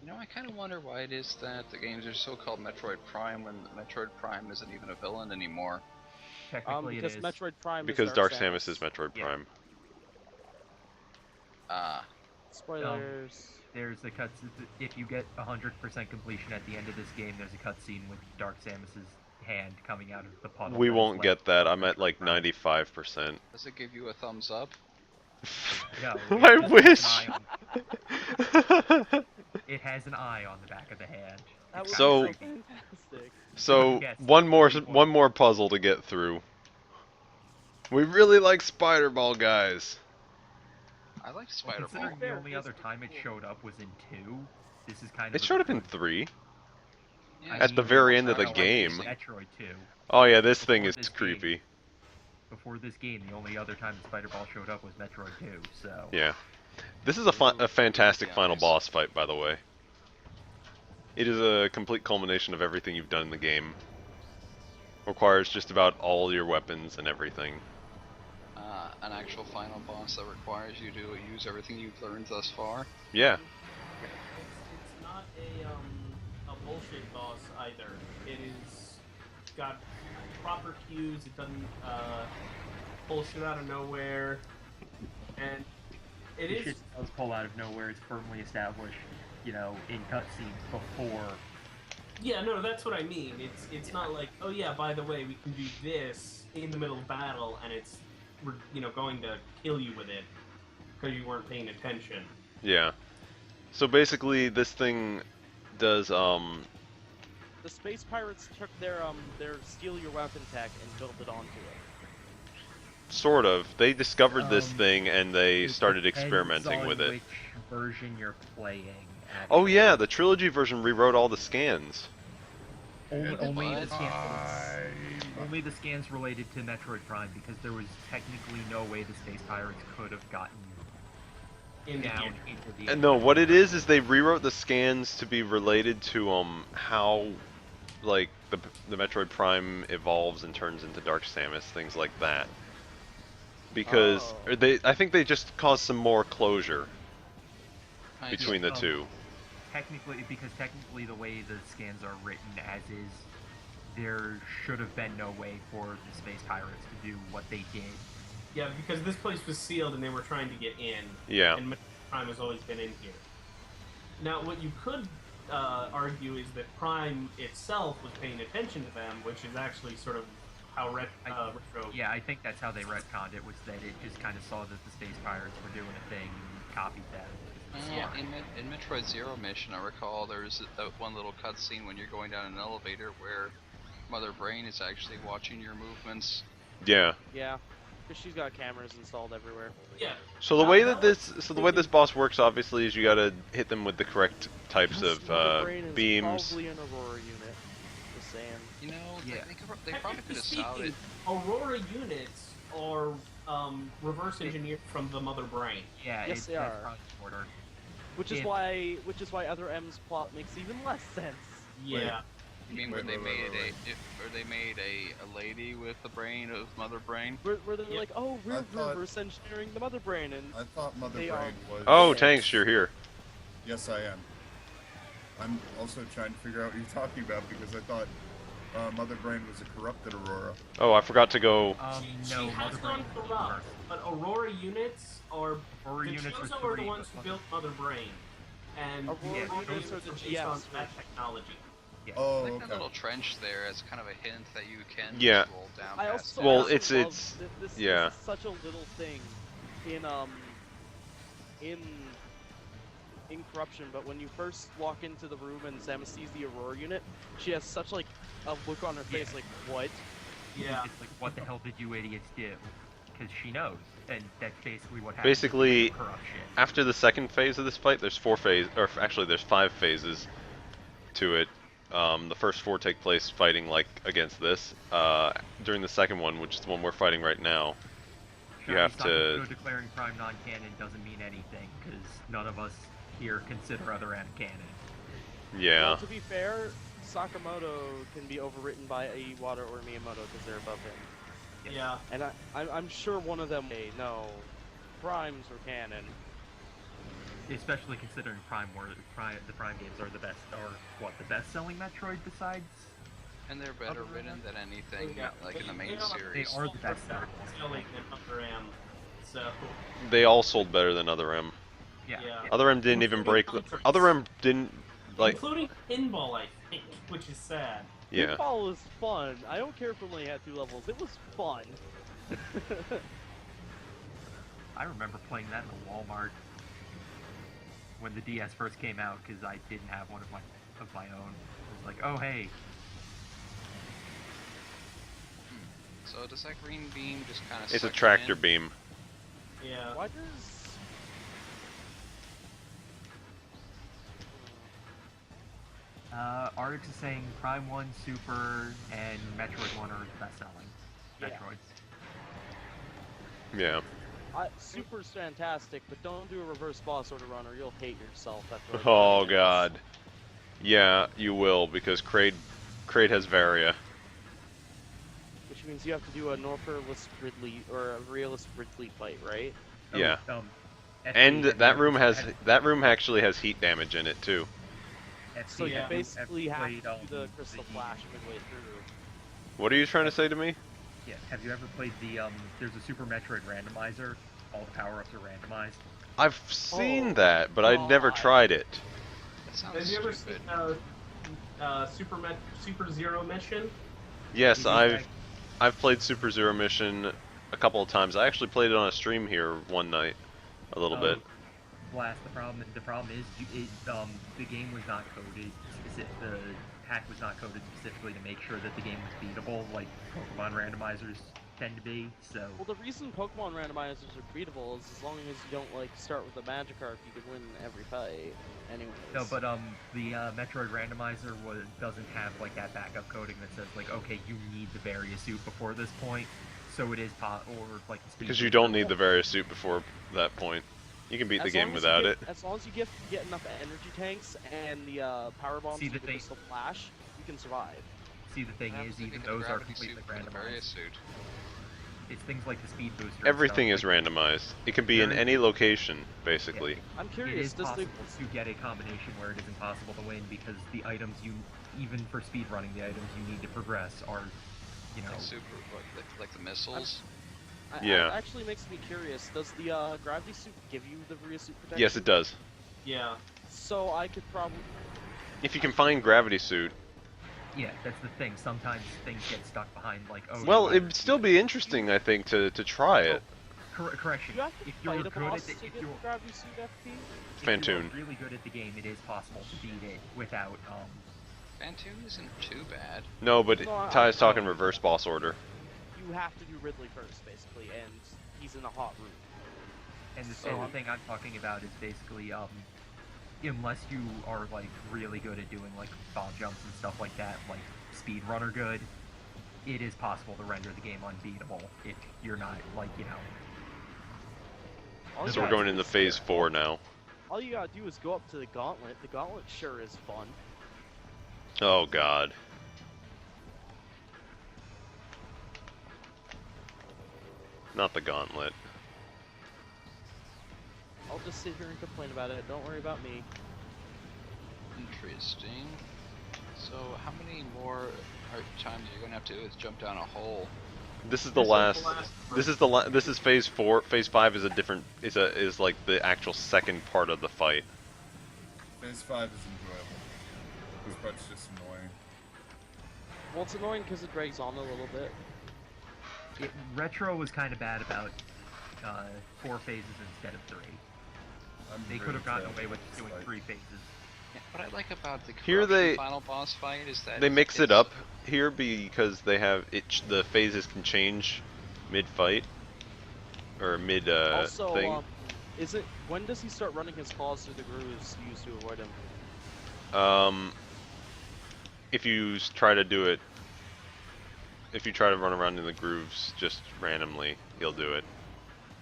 C: You know, I kind of wonder why it is that the games are so called Metroid Prime when Metroid Prime isn't even a villain anymore.
E: Technically,
B: Because
E: it is.
B: Metroid Prime
F: Because
B: is
F: Dark Samus is
B: Samus.
F: Metroid
E: Yeah.
F: Prime.
B: Spoilers.
E: There's a cut. If you get 100% completion at the end of this game, there's a cutscene with Dark Samus's hand coming out of the puddle.
F: We
E: that is
F: won't
E: left
F: get that.
E: from
F: I'm at
E: Metroid
F: like
E: Prime.
F: 95%.
C: Does it give you a thumbs up?
E: No,
F: I
E: it
F: wish.
E: It has an eye on the back of the hand.
B: That
E: It's
B: would
F: So-
B: be so fantastic.
F: So
E: Yes,
F: one more
E: pretty
F: one more puzzle to get through. We really like Spider Ball, guys.
C: I like
E: Well,
C: Spider Ball.
E: considering the
B: Fair,
E: only
B: it's
E: other time it
B: cool.
E: showed up was in 2, this is kind of
F: It
E: a
F: showed up in
E: good-
F: 3.
C: Yeah,
F: At
C: it's
F: the
C: pretty
F: very
C: cool.
F: end of the
C: I like
F: game.
C: using-
E: Metroid 2.
F: Oh yeah, this thing
E: Before
F: is
E: this game.
F: creepy.
E: Before this game, the only other time the Spider Ball showed up was Metroid 2, so...
F: Yeah. This is a fantastic
C: Yeah,
F: final
C: nice.
F: boss fight, by the way. It is a complete culmination of everything you've done in the game. Requires just about all your weapons and everything.
C: An actual final boss that requires you to use everything you've learned thus far.
F: Yeah.
D: It's not a bullshit boss either. It is got proper cues. It doesn't pull shit out of nowhere, and it
E: The
D: is.
E: shit does pull out of nowhere. It's firmly established, you know, in cutscenes before.
D: Yeah, no, that's what I mean. It's not like, oh yeah, by the way, we can do this in the middle of battle, and it's going to kill you with it because you weren't paying attention.
F: Yeah. So basically, this thing does
B: The space pirates took their steal your weapon tech and built it onto it.
F: sort of. They discovered this thing and they
E: It
F: started
E: depends
F: experimenting
E: on
F: with it.
E: which version you're playing.
F: Oh
E: actually.
F: yeah, the trilogy version rewrote all the scans.
E: Only the scans related to Metroid Prime, because there was technically no way the Space Pirates could have gotten down into the...
F: No, what it is they rewrote the scans to be related to how like the Metroid Prime evolves and turns into Dark Samus, things like that. Because
B: Oh.
F: or I think they just caused some more closure
C: I
F: between the two.
E: Because technically the way the scans are written as is, there should have been no way for the Space Pirates to do what they did.
D: Yeah, because this place was sealed and they were trying to get in.
F: Yeah.
D: And Prime has always been in here. Now, what you could argue is that Prime itself was paying attention to them, which is actually sort of how retro.
E: Yeah, I think that's how they retconned it, was that it just kind of saw that the Space Pirates were doing a thing and copied that.
C: Yeah, in Metroid Zero Mission, I recall there's one little cutscene when you're going down an elevator where Mother Brain is actually watching your movements.
F: Yeah.
B: Yeah, because she's got cameras installed everywhere.
D: Yeah.
F: So the way that this boss works, obviously, is you gotta hit them with the correct types of
B: Mother Brain is
F: beams.
B: probably an Aurora unit. Just saying.
C: You know,
E: Yeah.
C: they probably could have
D: Technically
C: sounded.
D: speaking, Aurora units are reverse engineered from the Mother Brain.
E: Yeah,
B: Yes, they
E: that's
B: are.
E: probably order.
B: Which is why Other M's plot makes even less sense.
D: Yeah.
C: You mean when they made they made a lady with the brain of Mother Brain?
B: Where they're
D: Yeah.
B: like, oh, we're
G: I thought-
B: reverse engineering the Mother Brain, and
G: I thought Mother
B: They
G: Brain
B: are-
G: was.
F: Oh,
B: Yes.
F: Tanks, you're here.
G: Yes, I am. I'm also trying to figure out what you're talking about because I thought Mother Brain was a corrupted Aurora.
F: Oh, I forgot to go.
D: She
E: No,
D: has
E: Mother Brain
D: gone
E: was
D: corrupt,
E: reversed.
D: but Aurora units are
E: Aurora
D: the
E: units are
D: Chozo are the
E: 3,
D: ones who
E: but
D: built Mother Brain, and
B: Aurora
D: Aurora
B: units
D: units
B: are
D: are
B: the
D: based
B: GS
D: on that
B: version.
D: technology.
E: Yeah.
G: Oh,
C: I think
G: okay.
C: that little trench there is kind of a hint that you can
F: Yeah.
C: just roll down
B: I
C: past
B: also
C: it.
F: Well,
B: also
F: it's-
B: love
F: it's-
B: this
F: yeah.
B: is such a little thing in Corruption, but when you first walk into the room and Samus sees the Aurora unit, she has such like a look on her face like, what?
D: Yeah.
E: It's like, what the hell did you idiots do? Because she knows, and that's basically what happens.
F: Basically,
E: with corruption.
F: After the second phase of this fight, there's there's 5 phases to it. The first 4 take place fighting like against this. During the second one, which is the one we're fighting right now, you
E: Shiny
F: have
E: Sonic
F: to.
E: declaring Prime non-canon doesn't mean anything, because none of us here consider Other M canon.
F: Yeah.
B: Well, to be fair, Sakamoto can be overwritten by Iwata or Miyamoto because they're above him.
D: Yeah.
B: And I'm sure one of them, hey, no, Primes are canon.
E: Especially considering the Prime games are the best, or what, the best-selling Metroid besides.
C: And they're better written than anything
D: Yeah.
C: like in the main
D: They
C: series.
E: are the best selling.
D: Selling than Upper M. So.
F: They all sold better than Other M.
E: Yeah.
D: Yeah.
F: Other M didn't even break. Other M didn't like.
D: Including pinball, I think, which is sad.
F: Yeah.
B: Pinball was fun. I don't care if it only had 2 levels. It was fun.
E: I remember playing that in the Walmart when the DS first came out because I didn't have one of my own. It was like, oh hey.
C: So does that green beam just kind of?
F: It's a tractor beam.
D: Yeah.
B: Why does...
E: Artix is saying Prime 1, Super, and Metroid 1 are the best selling
B: Yeah.
E: Metroids.
F: Yeah.
B: Super's fantastic, but don't do a reverse boss order run or you'll hate yourself after.
F: Oh god. Yeah, you will because Kraid has Varia.
B: Which means you have to do a Norferless Ridley or a realist Ridley fight, right?
F: Yeah.
E: FP,
F: And that room
E: have
F: actually has heat damage in it too.
B: So you
D: Yeah.
B: basically have to
E: played,
B: do the Crystal Flash midway through.
F: What are you trying to say to me?
E: Yeah. Have you ever played the there's a Super Metroid randomizer? All the power-ups are randomized.
F: I've seen
B: Oh,
F: that, but I'd never
B: God.
F: tried it.
C: That sounds
D: Have you ever
C: stupid.
D: seen Super Zero Mission?
F: Yes,
E: You mean
F: I've played Super Zero Mission a couple of times. I actually played it on a stream here one night, a little bit.
E: Blast. The problem is the game was not coded. The hack was not coded specifically to make sure that the game was beatable, like Pokemon randomizers tend to be. So.
B: Well, the reason Pokemon randomizers are beatable is as long as you don't like start with a Magikarp, you can win every fight. Anyways.
E: No, but the Metroid randomizer doesn't have like that backup coding that says like, okay, you need the Varia suit before this point, so it is or like the speed
F: Because you
E: booster.
F: don't need the various suit before that point. You can beat the game without it.
B: As long as you get enough energy tanks and the power bombs
E: See,
B: and
E: the
B: the
E: thing-
B: Crystal Flash, you can survive.
E: See, the thing is, even those are completely randomized.
C: Suit.
E: It's things like the speed booster. and
F: Everything
E: stuff,
F: is
E: like,
F: randomized. It can be in any location, basically.
B: I'm
E: It
B: curious,
E: is
B: does the
E: possible to get a combination where it is impossible to win because the items even for speed running, the items you need to progress are, you know,
C: Like super, like the missiles.
F: Yeah.
B: It actually makes me curious. Does the gravity suit give you the Varia suit protection?
F: Yes, it does.
D: Yeah.
B: So I could probably.
F: If you can find Gravity Suit.
E: yeah, that's the thing. Sometimes things get stuck behind like, oh.
F: Well,
E: you
F: it'd still be interesting, I think, to try it.
E: correction.
B: You have to
E: If you're
B: fight a
E: good
B: boss
E: at
B: to
E: the, if
B: get
E: you're,
B: the gravity suit FP.
E: if you're
F: Fantoon.
E: really good at the game, it is possible to beat it without
C: Fantoon isn't too bad.
F: No, but
B: No,
F: Ty's talking reverse boss order.
B: You have to do Ridley first, basically, and he's in a hot room.
E: And the
B: So,
E: the thing I'm talking about is basically, unless you are like really good at doing like bomb jumps and stuff like that, like speedrunner good, it is possible to render the game unbeatable if you're not like, you know.
B: All you
F: So we're
B: gotta
F: going
B: do
F: into
B: is-
F: phase 4 now.
B: All you gotta do is go up to the gauntlet. The gauntlet sure is fun.
F: Oh god. Not the gauntlet.
B: I'll just sit here and complain about it. Don't worry about me.
C: Interesting. So how many more times are you gonna have to do is jump down a hole?
F: This is the
D: This is
F: last.
D: the last
F: This is the this is phase 4. Phase 5 is a different. Is like the actual second part of the fight.
G: Phase 5 is enjoyable. This part's just annoying.
B: Well, it's annoying because it drags on a little bit.
E: Retro was kind of bad about 4 phases instead of 3.
G: I'm
E: They
G: very
E: could have gotten
G: sad
E: away with
G: about
E: doing
G: this fight.
E: 3 phases.
C: Yeah, what I like about the
F: Here
C: Corruption
F: they-
C: final boss fight is that
F: They mix it
C: it's-
F: up here because they have the phases can change mid-fight or mid
B: also,
F: thing.
B: when does he start running his claws through the grooves used to avoid him?
F: If you try to do it, if you try to run around in the grooves just randomly, he'll do it.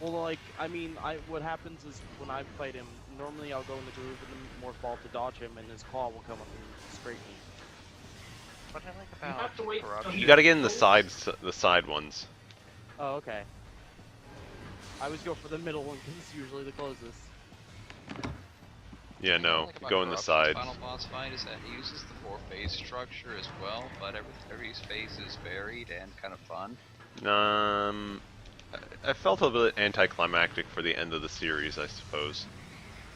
B: Well, like, I mean, what happens is when I fight him, normally I'll go in the groove and then morph ball to dodge him, and his claw will come up and scrape me.
C: What I like
D: You have
C: about
D: to wait till
C: corruption.
F: You gotta get in the side ones.
B: Oh, okay. I always go for the middle one because it's usually the closest.
F: Yeah,
C: What I
F: no,
C: like about
F: go in the
C: Corruption's
F: sides.
C: Final boss fight is that it uses the 4-phase structure as well, but every phase is varied and kind of fun.
F: I felt a bit anticlimactic for the end of the series, I suppose.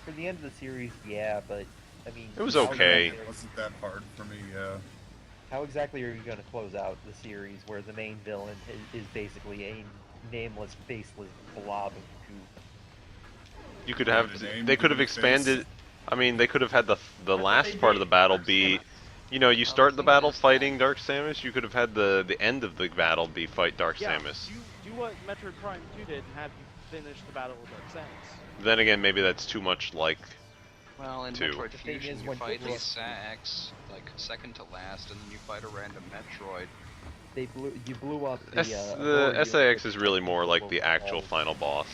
A: For the end of the series, yeah, but I mean,
F: It was
A: how
F: okay.
A: exactly-
G: It wasn't that hard for me.
A: How exactly are you going to close out the series where the main villain is basically a nameless, faceless blob of goo?
F: You could
G: Give
F: have,
G: it a name,
F: they
G: give
F: could
G: it
F: have
G: a face.
F: expanded. I mean, they could have had the
D: what
F: last
D: they
F: part of the
D: did,
F: battle
D: Dark
F: be,
D: Samus.
F: you know, you
C: Well,
F: start
C: the
F: the
C: thing
F: battle
C: is that-
F: fighting Dark Samus. You could have had the end of the battle be fight Dark
B: Yeah,
F: Samus.
B: do what Metroid Prime 2 did and have you finish the battle with Dark Samus.
F: Then again, maybe that's too much like.
C: Well, in
F: Two.
C: Metroid
A: The thing
C: Fusion,
A: is,
C: you
A: when
C: fight
A: people-
C: Sax, like second to last, and then you fight a random Metroid.
A: You blew up the.
F: The
A: Aurora
F: SAX
A: unit
F: is really more like
A: with
F: the actual
A: all-
F: final boss.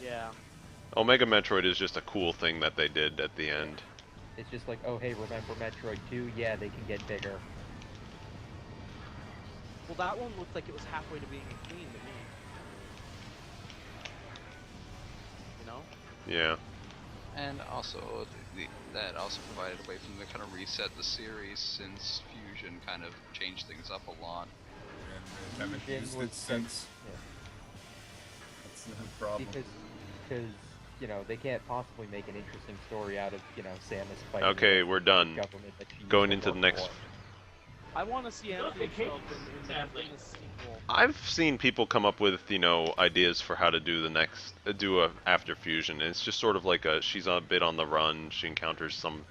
B: Yeah.
F: Omega Metroid is just a cool thing that they did at the end.
A: It's just like, oh hey, remember Metroid 2? Yeah, they can get bigger.
B: Well, that one looked like it was halfway to being a queen to me. You know?
F: Yeah.
C: And also, that also provided a way for them to kind of reset the series, since Fusion kind of changed things up a lot.
G: And they haven't
A: Fusion
G: used
A: was
G: it since.
A: Yeah.
G: That's the problem.
A: Because you know they can't possibly make an interesting story out of Samus fighting.
F: Okay,
A: the
F: we're done.
A: Government that she used
F: Going
A: to
F: into the
A: work
F: next.
A: for.
B: I want to see Anthony
D: they
B: show up
D: can't,
B: in the sequel.
F: I've seen people come up with, ideas for how to do the next, do a after Fusion. And it's just sort of like she's a bit on the run. She encounters some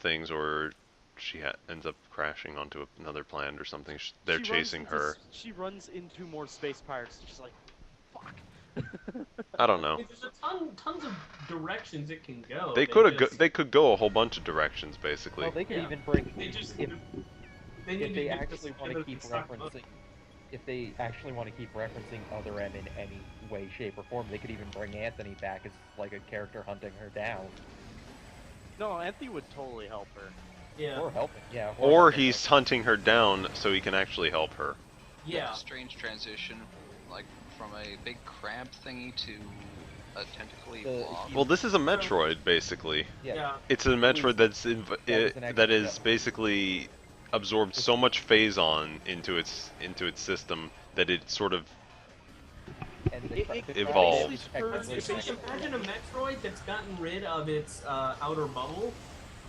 F: things, or she ends up crashing onto another planet or something. They're
B: She runs
F: chasing
B: into
F: her.
B: She runs into more space pirates. She's like, fuck.
F: I don't know.
D: There's tons of directions it can go.
F: They could go a whole bunch of directions, basically.
A: Well, they could
D: Yeah.
A: even bring
D: They just
A: if
D: they need
A: if
D: to
A: they
D: do
A: actually
D: this
A: want to
D: together
A: keep
D: with Stock Mode.
A: referencing. If they actually want to keep referencing Other M in any way, shape, or form, they could even bring Anthony back as like a character hunting her down,
B: No, Anthony would totally help her.
D: Yeah.
A: or helping. Yeah.
F: Or
A: helping
F: he's
A: her.
F: hunting her down so he can actually help her.
D: Yeah.
C: Strange transition, like from a big crab thingy to a tentacly
A: The-
C: blob.
F: Well, this is a Metroid, basically.
A: Yeah.
F: It's a Metroid
A: was an
F: that
A: extra
F: is
A: step.
F: basically absorbed so much phase-on into its system that it sort of
A: And
B: It
F: evolved.
B: basically spurs-
D: Imagine a Metroid that's gotten rid of its outer bubble,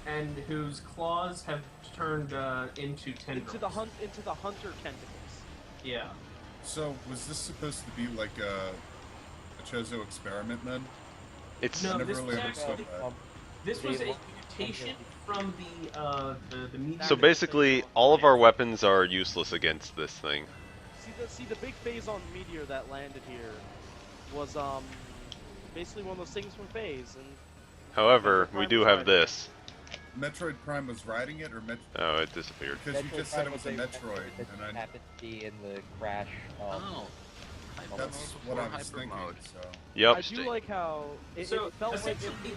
D: and whose claws have turned into tendrils.
B: into the hunter tentacles.
D: Yeah.
G: So, was this supposed to be like a Chozo experiment then?
F: it's
D: No,
G: I never
D: this
G: really
D: was
G: understood
D: actually-
G: that.
D: This was
A: They-
D: a mutation from the meteor.
F: so basically all of our weapons are useless against this thing.
B: See the big phase on meteor that landed here was basically one of those things from Phase, and
F: However, we do have this.
G: Metroid Prime was riding it, or
F: Oh, it disappeared.
G: because you
A: Metroid
G: just said it
A: Prime
G: was a Metroid,
A: that
G: and I,
A: happened to be in the crash.
C: Oh.
G: that's what I was thinking. So,
F: Yep.
B: I do like how it
D: So
B: felt like
D: essentially,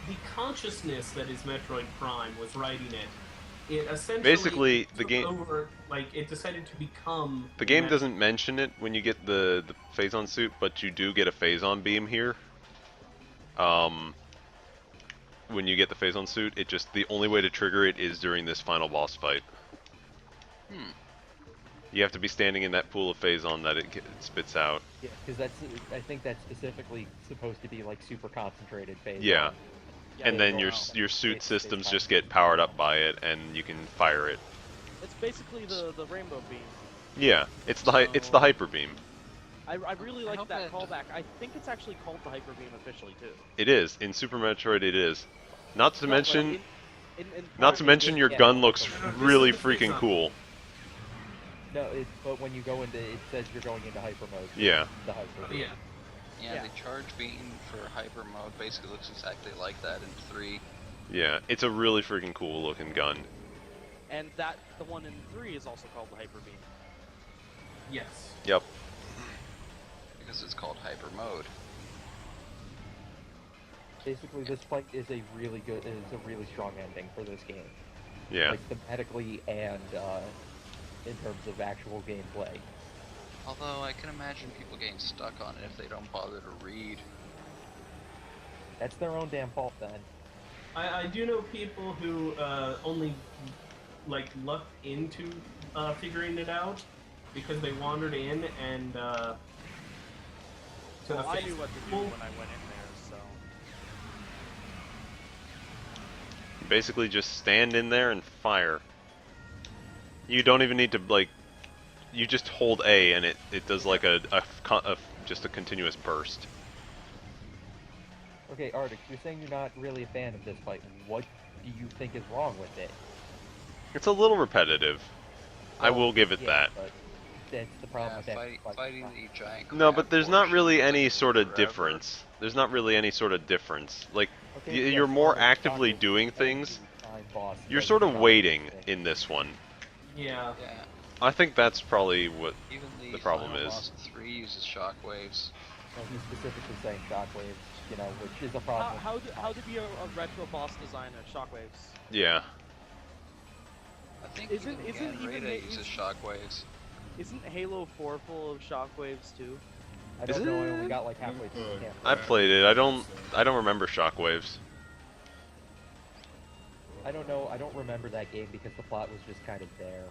D: the consciousness that is Metroid Prime was writing it. It essentially
F: Basically, the
D: took
F: game-
D: over, like it decided to become.
F: The game
D: Met-
F: doesn't mention it when you get the phase-on suit, but you do get a phase-on beam here. When you get the phase-on suit, the only way to trigger it is during this final boss fight. You have to be standing in that pool of phase-on that it spits out.
A: Yeah, because I think that's specifically supposed to be like super concentrated phase.
F: Yeah. And then your
A: Phase-on.
F: your suit
A: It's
F: systems
A: fine.
F: just get powered up by it, and you can fire it.
B: it's basically the rainbow beam.
F: Yeah, it's the hyper beam.
B: I really
C: I
B: like
C: hope
B: that
C: that-
B: callback. I think it's actually called the hyper beam officially too.
F: It is in Super Metroid. It is. Not to
B: No, like,
F: mention,
B: in
F: not to
B: Prime,
F: mention,
B: it's-
F: your
A: yeah,
F: gun looks
A: this is
F: really
D: the
F: freaking
D: phase-on.
F: cool.
A: No, but when you go into, it says you're going into hyper mode.
F: Yeah.
A: The hyper.
D: Yeah.
C: Yeah,
B: Yeah.
C: the charge beam for hyper mode basically looks exactly like that in 3.
F: Yeah, it's a really freaking cool looking gun.
B: and the one in 3 is also called the hyper beam.
D: Yes.
F: Yep.
C: Because it's called hyper mode.
A: Basically, this fight is a really strong ending for this game.
F: Yeah.
A: like thematically and in terms of actual gameplay.
C: Although I can imagine people getting stuck on it if they don't bother to read.
A: That's their own damn fault then.
D: I do know people who only like lucked into figuring it out because they wandered in and to
B: Well,
D: the
B: I knew what to do
D: Facebook-
B: when I went in there, so.
F: Basically, just stand in there and fire. You don't even need to like. You just hold A and it does like just a continuous burst.
A: Okay, Arctic, you're saying you're not really a fan of this fight. What do you think is wrong with it?
F: It's a little repetitive. I
A: Well,
F: will give it
A: yeah,
F: that.
A: But that's the problem
C: Yeah,
A: with that.
C: fighting the giant.
F: No,
C: crab
F: but there's not
C: portion
F: really
C: takes
F: any sort of
C: forever.
F: difference. There's not really any sort of difference. Like,
A: Okay, yes,
F: you're more
A: Arctic,
F: actively
A: Shockwave
F: doing
A: is the only
F: things.
A: time boss
F: You're
A: that
F: sort
A: you
F: of
A: can
F: waiting
A: fix.
F: in this one.
D: Yeah.
C: Yeah,
F: I think that's probably what
C: even
F: the problem
C: final
F: is.
C: boss of 3 uses shockwaves.
A: No, he's specifically saying Shockwaves, you know, which is a
B: How,
A: problem.
B: how to be a retro boss designer? Shockwaves.
F: Yeah.
C: I think
B: Isn't-
C: even
B: isn't even
C: Ganreda
B: the-
C: uses
B: is-
C: shockwaves.
B: Isn't Halo 4 full of shockwaves too?
A: I
F: Is
A: don't know, I
F: it?
A: only got like halfway through the campaign.
F: I played it. I don't remember Shockwaves.
A: I don't know, I don't remember that game because the plot was just kind of there.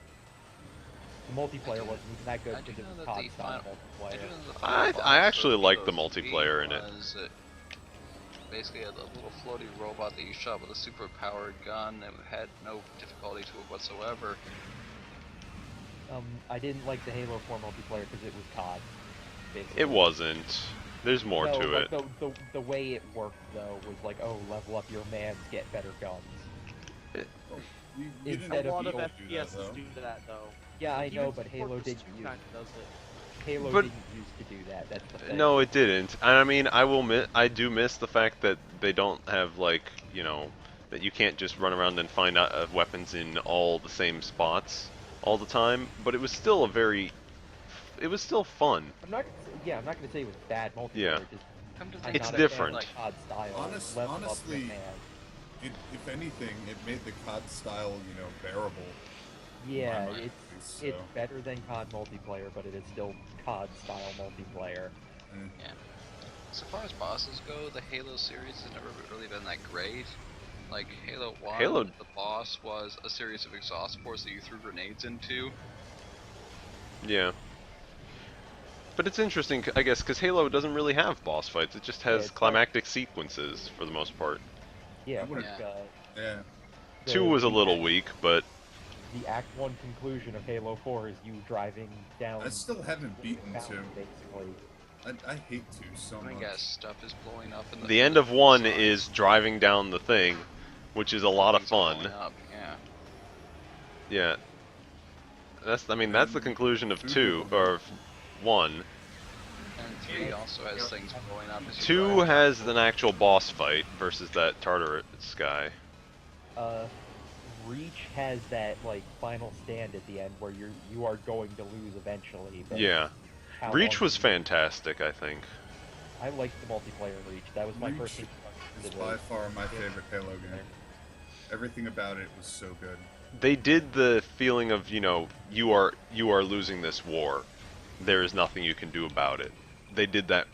A: The multiplayer wasn't even that good
C: I do
A: because it
C: know
A: was
C: that
A: COD
C: the
A: style
C: final-
A: multiplayer.
C: do know the
F: I
C: final boss
F: actually
C: of
F: liked the
C: Halo 3
F: multiplayer in it.
C: was, basically a little floaty robot that you shot with a super powered gun that had no difficulty to it whatsoever.
A: I didn't like the Halo 4 multiplayer because it was COD. Basically.
F: It wasn't. There's more
A: No,
F: to
A: like
F: it.
A: the way it worked though was like, oh, level up your mans, get better guns.
G: You
A: Instead
G: didn't
B: A
A: of
B: lot of
G: do that,
B: FPSs
G: though.
B: do that though.
A: Yeah, I
B: Even
A: know, but Halo
B: Fortress
A: didn't
B: 2
A: use
B: kind of does it.
A: Halo
F: But-
A: didn't used to do that. That's the thing.
F: No, it didn't. And I mean, I do miss the fact that they don't have like, you know, that you can't just run around and find out weapons in all the same spots all the time. But it was still it was still fun.
A: I'm not gonna say it was bad multiplayer.
F: Yeah.
A: Just
C: Come to
A: I'm
C: think
F: It's
A: not
C: of it,
A: a fan
F: different.
A: of COD style.
G: Honest-
A: level up your
G: honestly,
A: man.
G: If anything, it made the COD style, bearable.
A: Yeah,
G: my mind,
A: it's
G: at least,
A: it's
G: so.
A: better than COD multiplayer, but it is still COD style multiplayer.
C: So far as bosses go, the Halo series has never really been that great. Like Halo 1,
F: Halo-
C: the boss was a series of exhaust ports that you threw grenades into.
F: Yeah. But it's interesting, I guess, because Halo doesn't really have boss fights. It just has
A: it's like-
F: climactic sequences for the most part.
A: Yeah,
G: I would've-
A: like,
C: Yeah.
G: Yeah.
A: the-
F: 2 was a
A: the
F: little
A: act-
F: weak, but
A: The Act 1 conclusion of Halo 4 is you driving down.
G: I still haven't beaten
A: mountain,
G: 2.
A: basically.
G: I hate 2 so
C: I
G: much.
C: guess stuff is blowing up in
F: the end of 1
C: sides.
F: is driving down the thing, which is a lot of
C: Things are
F: fun.
C: blowing up, yeah.
F: Yeah. That's the conclusion of 2, or of 1.
C: And 3 also has things blowing up. As you
F: 2
C: drive.
F: has an actual boss fight versus that Tartarus guy.
A: Reach has that like final stand at the end where you are going to lose eventually. But
F: Yeah.
A: how
F: Reach
A: long
F: was
A: you-
F: fantastic, I think.
A: I liked the multiplayer in Reach. That was my
G: Reach
A: first.
G: It's by far my favorite Halo game. Everything about it was so good.
F: They did the feeling of, you are losing this war. There is nothing you can do about it. They did that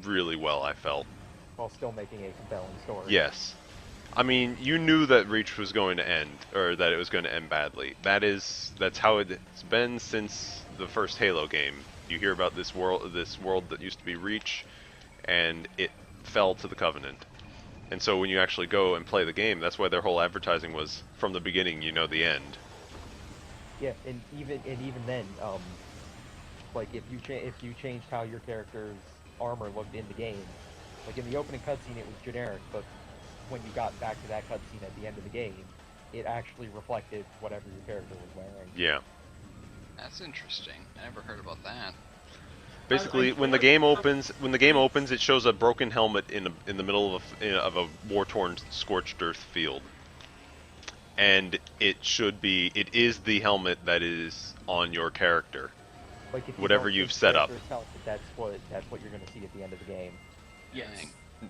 F: really well, I felt.
A: While still making a compelling story.
F: Yes. I mean, you knew that Reach was going to end, or that it was going to end badly. That's how it's been since the first Halo game. You hear about this world that used to be Reach, and it fell to the Covenant. And so when you actually go and play the game, that's why their whole advertising was, from the beginning, you know the end.
A: Yeah, and even then, like if you changed how your character's armor looked in the game, like in the opening cutscene it was generic, but when you got back to that cutscene at the end of the game, it actually reflected whatever your character was wearing.
F: Yeah.
C: That's interesting. I never heard about that.
F: Basically, when the game opens, it shows a broken helmet in the middle of a war-torn, scorched earth field, and it is the helmet that is on your character.
A: Like if you
F: Whatever
A: don't
F: you've
A: change
F: set up.
A: character's health, that's what you're gonna see at the end of the game.
D: Yes.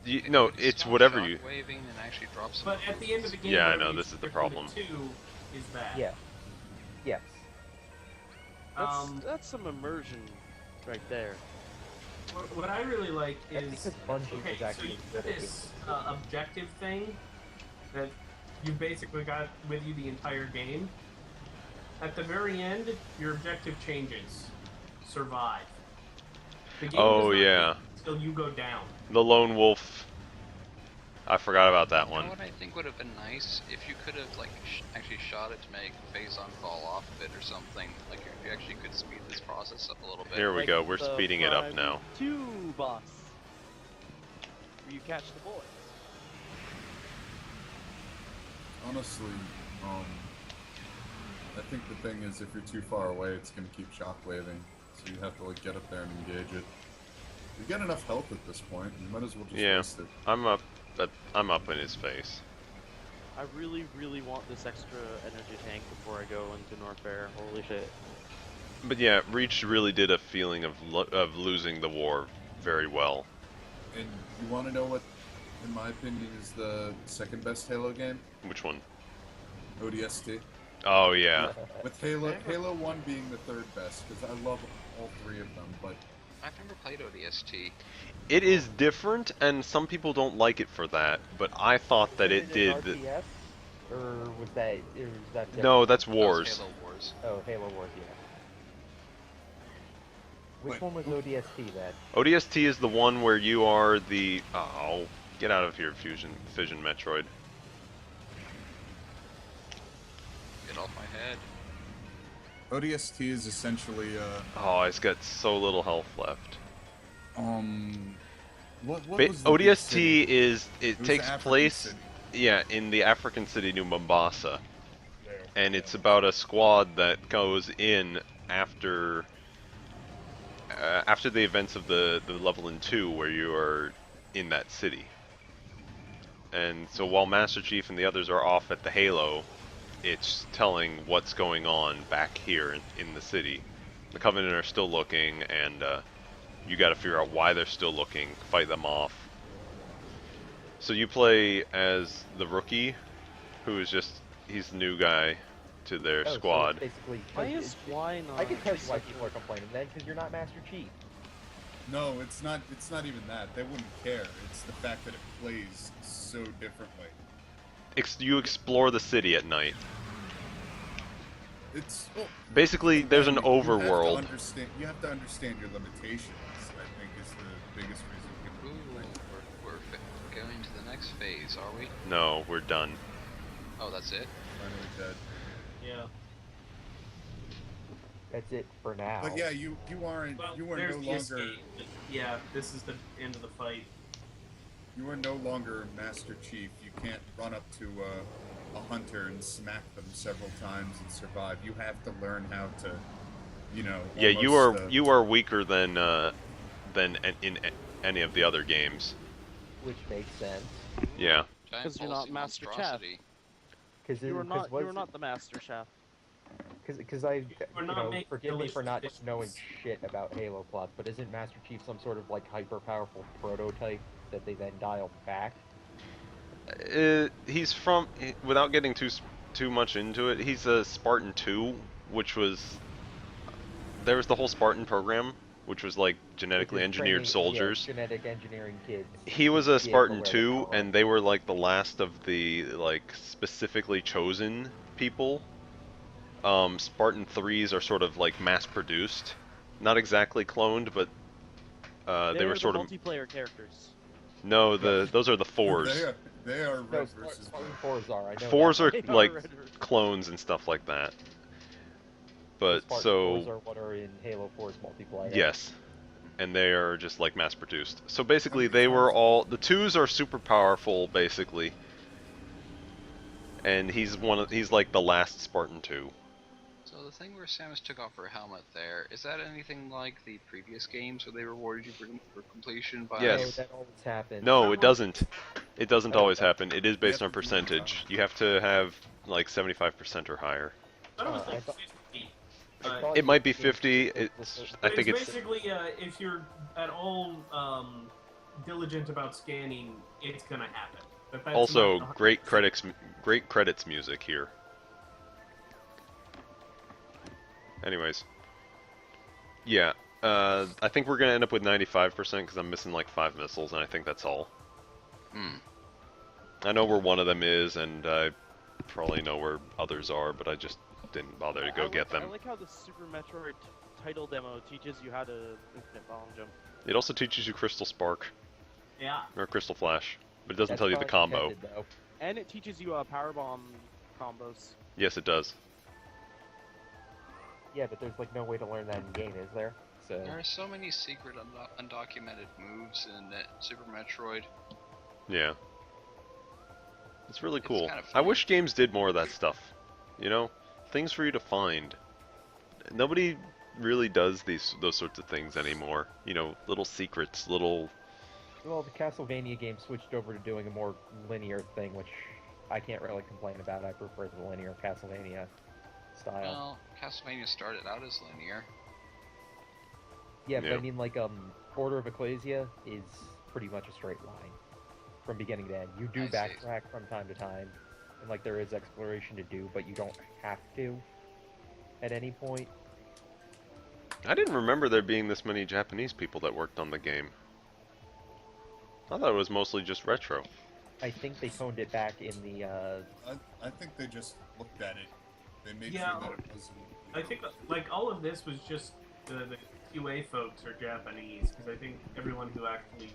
C: Dang.
F: No,
C: You could
F: it's
C: stop
F: whatever you.
C: shockwaving and actually drop some
D: But at the end of the game,
F: Yeah, I
D: whatever
F: know,
D: you
F: this is the
D: stick with
F: problem.
D: Two, is that.
A: Yeah. Yes.
B: That's some immersion right there.
D: What I really like
A: That's
D: is
A: because Bungie
D: okay.
A: was
D: So
A: actually
D: you
A: good
D: have
A: at
D: this
A: it.
D: objective thing that you basically got with you the entire game. At the very end, your objective changes. Survive. The game
F: Oh,
D: does not
F: yeah.
D: end until you go down.
F: The lone wolf. I forgot about that
C: You know
F: one.
C: what I think would have been nice if you could have like actually shot it to make Phazon fall off of it or something. Like if you actually could speed this process up a little bit.
F: Here we
B: Like
F: go. We're
B: the
F: speeding it up
B: Prime
F: now.
B: 2 boss. Where you catch the boys.
G: Honestly, I think the thing is if you're too far away, it's gonna keep shockwaving. So you have to like get up there and engage it. You get enough health at this point, you might as well just
F: Yeah.
G: waste it.
F: I'm up in his face.
B: I really, really want this extra energy tank before I go into Norfair. Holy shit.
F: But yeah, Reach really did a feeling of losing the war very well.
G: And you want to know what, in my opinion, is the second best Halo game?
F: Which one?
G: ODST.
F: Oh yeah.
G: With Halo 1 being the third best, because I love all three of them, but
C: I've never played ODST.
F: It is different, and some people don't like it for that. But I thought that it
A: Is
F: did.
A: an RTS? Or was that
F: No, that's
C: That was
F: Wars.
C: Halo Wars.
A: Oh, Halo Wars, yeah. Which
G: Wait.
A: one was ODST then?
F: ODST is the one where you are the. Oh, get out of here, Fission Metroid.
C: Get off my head.
G: ODST is essentially
F: Oh, it's got so little health left.
G: what was the big
F: ODST
G: city?
F: is
G: It
F: it
G: was
F: takes
G: the African
F: place,
G: city.
F: yeah, in the African city New Mombasa,
G: There.
F: and it's about a squad that goes in after the events of the level in 2 where you are in that city. And so while Master Chief and the others are off at the Halo, it's telling what's going on back here in the city. The Covenant are still looking, and you gotta figure out why they're still looking, fight them off. So you play as the rookie, who is he's the new guy to their
A: Oh, so
F: squad.
A: it's basically.
B: Why is why not?
A: I can tell you why people are complaining then, because you're not Master Chief.
G: No, it's not. It's not even that. They wouldn't care. It's the fact that it plays so differently.
F: You explore the city at night.
G: It's well,
F: Basically, there's an overworld.
G: You have to understand your limitations. I think is the biggest reason
C: Ooh,
G: people complain.
C: we're going to the next phase, are we?
F: No, we're done.
C: Oh, that's it?
G: Finally dead.
D: Yeah.
A: That's it for now.
G: But yeah, you aren't.
D: Well,
G: You are
D: there's
G: no
D: the
G: longer.
D: escape. Yeah, this is the end of the fight.
G: You are no longer Master Chief. You can't run up to a hunter and smack them several times and survive. You have to learn how to, you know.
F: Yeah,
G: almost,
F: you are weaker than in any of the other games.
A: Which makes sense.
F: Yeah.
C: Giant
B: 'Cause you're not
C: pulsing
B: Master Chef.
C: monstrosity.
A: Because
B: You are not the master chef.
A: Because I,
D: We're
A: you
D: not
A: know,
D: making
A: forgive me for not
D: delicious
A: knowing
D: dishes.
A: shit about Halo plots, but isn't Master Chief some sort of like hyper powerful prototype that they then dial back?
F: He's from, without getting too much into it, he's a Spartan 2, which was, there was the whole Spartan program, which was like genetically
A: Which is
F: engineered
A: training-
F: soldiers.
A: Yeah, genetic engineering kids.
F: He was
A: to
F: a
A: be able to
F: Spartan
A: wear the
F: 2,
A: power.
F: and they were like the last of the like specifically chosen people. Spartan 3s are sort of like mass produced, not exactly cloned, but they
B: They're
F: were
B: the
F: sort of
B: multiplayer characters.
F: no, those are the 4s.
G: They are
A: No,
G: red versus
A: Spartan
G: blue.
A: 4s are. I know.
F: Fours
A: that.
F: are
B: They
F: like
B: Red Versus-
F: clones and stuff like that. But
A: Spartan
F: so
A: 4s are what are in Halo 4's multiplayer.
F: yes, and they are just like mass produced. So basically,
G: Okay,
F: they were
G: sounds-
F: all the 2s are super powerful, basically, and he's like the last Spartan 2.
C: So the thing where Samus took off her helmet there, is that anything like the previous games where they rewarded you for completion by...
F: Yes.
A: No, that always happens.
F: No, it doesn't. It doesn't
A: Oh,
F: always
A: okay.
F: happen. It is based
G: You
F: on
G: have to do
F: percentage.
G: it.
F: You have to have like 75% or higher.
D: I thought it was
A: I
D: like
A: thought-
D: 50.
A: I
D: But
A: thought
F: It might be
A: you could-
F: 50.
A: it-
F: I think
D: it's
F: it's
D: basically if you're at all diligent about scanning, it's gonna happen. But that's
F: also
D: not 100%.
F: great credits music here. Anyways. Yeah. I think we're gonna end up with 95% because I'm missing like 5 missiles, and I think that's all.
C: Hmm.
F: I know where one of them is, and I probably know where others are, but I just didn't bother to go get them.
B: I like how the Super Metroid title demo teaches you how to infinite bomb jump.
F: It also teaches you Crystal Spark,
D: Yeah.
F: or Crystal Flash, but it doesn't
A: That's
F: tell you the
A: probably
F: combo.
A: intended, though.
B: And it teaches you power bomb combos.
F: Yes, it does.
A: Yeah, but there's like no way to learn that in game, is there? So
C: There are so many secret undocumented moves in Super Metroid.
F: Yeah. It's really
C: It's
F: cool.
C: kinda
F: I
C: funny.
F: wish games did more of that stuff. You know? Things for you to find. Nobody really does those sorts of things anymore. You know, little secrets, little...
A: well, the Castlevania game switched over to doing a more linear thing, which I can't really complain about. I prefer the linear Castlevania style.
C: Well, Castlevania started out as linear.
A: Yeah, but
F: Yeah.
A: I mean, like, Order of Ecclesia is pretty much a straight line from beginning to end. You do
C: I see.
A: backtrack from time to time, and like there is exploration to do, but you don't have to at any point.
F: I didn't remember there being this many Japanese people that worked on the game. I thought it was mostly just retro.
A: I think they toned it back in the.
G: I think they just looked at it. They made
D: Yeah,
G: sure that it wasn't.
D: I think like all of this was just the QA folks are Japanese because I think everyone who actually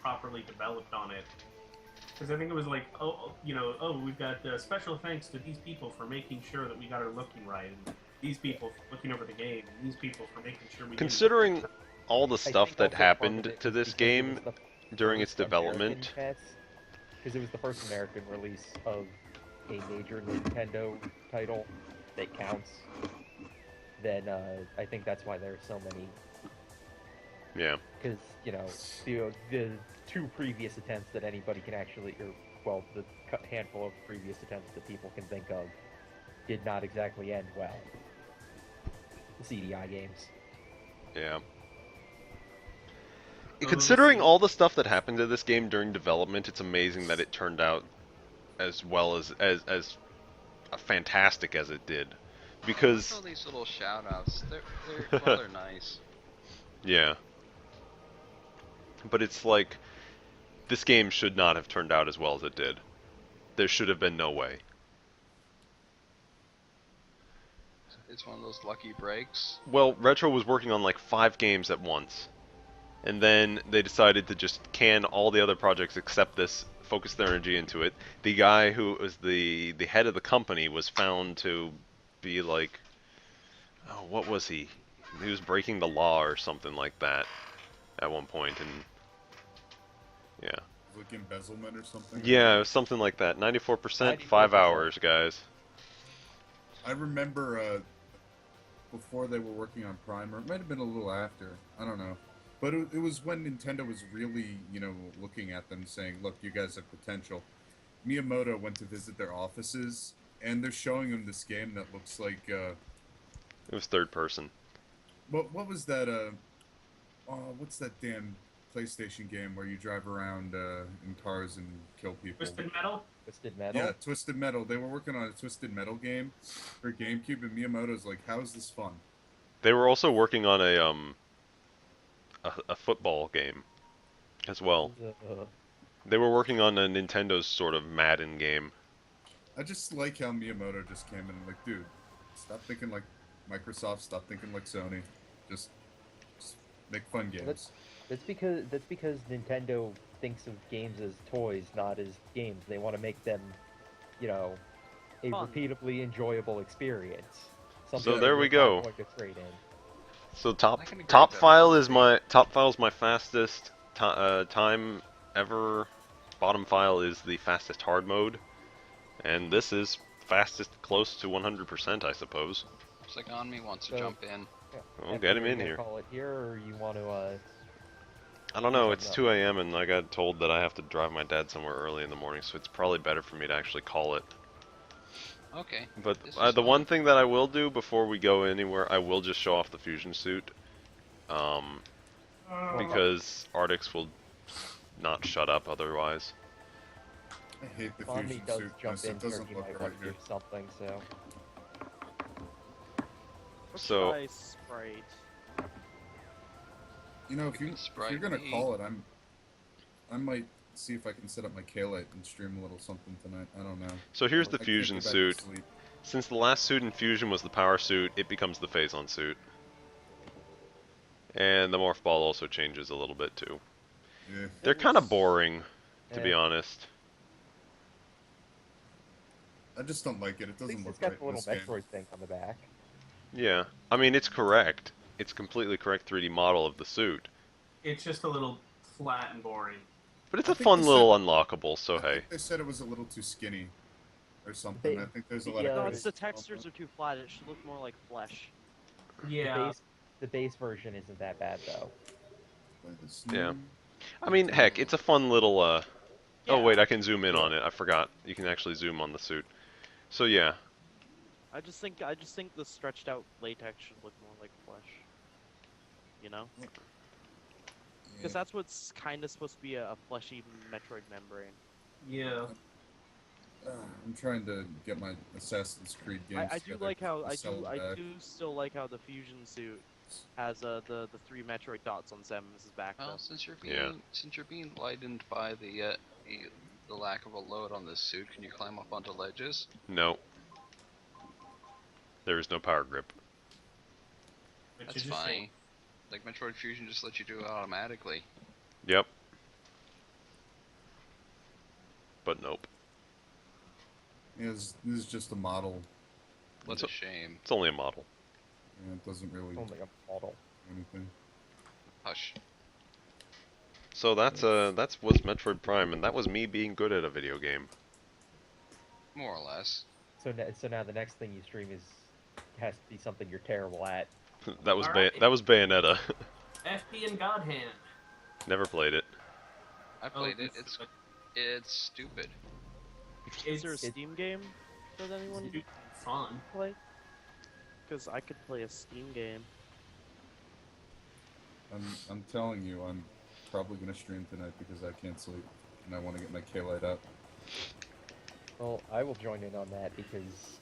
D: properly developed on it. Because I think it was like, we've got special thanks to these people for making sure that we got it looking right, and these people for looking over the game, and these people for making sure we.
F: Considering all the
A: I
F: stuff
A: think
F: that
A: also part of
F: happened
A: it
F: to
A: was
F: this
A: because it
F: game
A: was the
F: during its
A: first American
F: development,
A: test, because it was the first American release of a major Nintendo title that counts. Then I think that's why there are so many.
F: yeah.
A: Because the two previous attempts that anybody can actually, the handful of previous attempts that people can think of, did not exactly end well. The CDI games.
F: Yeah.
D: let's
F: Considering
D: see.
F: all the stuff that happened to this game during development, it's amazing that it turned out as well as fantastic as it did. Because
C: All these little shout-outs, they're nice.
F: yeah. But it's like this game should not have turned out as well as it did. There should have been no way.
C: It's one of those lucky breaks.
F: Well, Retro was working on like 5 games at once. And then they decided to just can all the other projects except this, focus their energy into it. The guy who was the head of the company was found to be like, oh, what was he? He was breaking the law or something like that at one point, and yeah.
G: Like embezzlement or something.
F: Yeah, it was something like that. 94%, 5
A: 94%.
F: hours, guys.
G: I remember before they were working on Prime, or it might have been a little after. I don't know. But it was when Nintendo was really, looking at them saying, look, you guys have potential. Miyamoto went to visit their offices, and they're showing him this game that looks like...
F: It was third person.
G: What was that, what's that damn PlayStation game where you drive around in cars and kill people?
D: Twisted Metal.
A: Twisted Metal.
G: Yeah, Twisted Metal. They were working on a Twisted Metal game for GameCube, and Miyamoto's like, how is this fun?
F: They were also working on a football game as well. They were working on a Nintendo's sort of Madden game.
G: I just like how Miyamoto just came in and like, dude, stop thinking like Microsoft, stop thinking like Sony. Just make fun games.
A: That's because Nintendo thinks of games as toys, not as games. They want to make them, a
B: Fun.
A: repeatably enjoyable experience.
F: So there we go.
A: Like a trade in.
F: So
C: I can agree
F: top
C: with that.
F: file is my fastest time ever. Bottom file is the fastest hard mode, and this is fastest close to 100%, I suppose.
C: Looks like Onmi wants to
A: So-
C: jump in.
F: We'll get him
A: Are you
F: in
A: gonna
F: here.
A: Call it here, or you want to?
F: I don't know.
A: Yeah,
F: It's
A: no.
F: 2 a.m. and I got told that I have to drive my dad somewhere early in the morning, so it's probably better for me to actually call it.
C: Okay.
F: But
C: This is
F: the
C: fine.
F: one thing that I will do before we go anywhere, I will just show off the fusion suit. Because Artix will not shut up otherwise.
G: I hate the
A: Bonnie
G: fusion
A: does
G: suit
A: jump
G: because
A: in
G: it
A: here.
G: doesn't
A: He
G: look
A: might
G: right
A: want to
G: here.
A: do something. So
B: Or
F: So-
B: try Sprite.
G: You know, if
C: You
G: you
C: can
G: if
C: sprite
G: you're gonna
C: me.
G: call it, I might see if I can set up my K-Lite and stream a little something tonight. I don't know.
F: So here's the
G: I can't
F: fusion
G: get back to
F: suit.
G: sleep.
F: Since the last suit in Fusion was the power suit, it becomes the Phazon suit. And the morph ball also changes a little bit too.
G: Yeah.
F: They're kind of
B: looks-
F: boring, to be
A: Eh.
F: honest.
G: I just don't like it. It
A: At
G: doesn't
A: least
G: look
A: it's got
G: right
A: the
G: in
A: little
G: this game.
A: Metroid thing on the back.
F: Yeah, I mean it's correct. It's completely correct 3D model of the suit.
D: It's just a little flat and boring.
F: But it's
G: I
F: a
G: think
F: fun
G: the
F: little
G: suit-
F: unlockable, so
G: I
F: hey.
G: think they said it was a little too skinny, or something.
A: They-
G: I think there's a
A: the,
G: lot of.
B: No,
A: uh,
B: it's the textures are too flat. It should look more like flesh.
D: Yeah.
A: The base version isn't that bad though.
F: Yeah. I mean, heck, it's a fun little, Oh
B: Yeah.
F: wait, I can zoom in
A: Yeah.
F: on it. I forgot. You can actually zoom on the suit. So yeah.
B: I just think the stretched out latex should look more like flesh. You know? Because that's what's kind of supposed to be a fleshy Metroid membrane.
D: Yeah.
G: I'm trying to get my Assassin's Creed games.
B: I do
G: together
B: like how
G: to
B: I
G: sell
B: do
G: them
B: I
G: back.
B: do still like how the fusion suit has the 3 Metroid dots on Samus's back though.
C: Well, since you're being
F: Yeah.
C: lightened by the lack of a load on this suit, can you climb up onto ledges?
F: No. There is no power grip.
D: Which
C: That's
D: is just
C: fine. Like Metroid Fusion just lets you do it automatically.
F: Yep. But nope.
G: Yeah, this is just a model.
C: What
F: So-
C: a shame.
F: It's only a model.
G: Yeah, it doesn't really
A: Only a model.
G: do anything.
C: Hush.
F: So that's was Metroid Prime, and that was me being good at a video game.
C: More or less.
A: So now the next thing you stream has to be something you're terrible at.
F: that was
D: Alright.
F: that was Bayonetta.
D: FP and God Hand.
F: Never played it.
C: I played it. It's stupid.
B: Is there a
D: It's
B: Steam game that anyone
D: it's fun.
B: play? Because I could play a Steam game.
G: I'm telling you, I'm probably gonna stream tonight because I can't sleep and I want to get my K-Lite up.
A: Well, I will join in on that because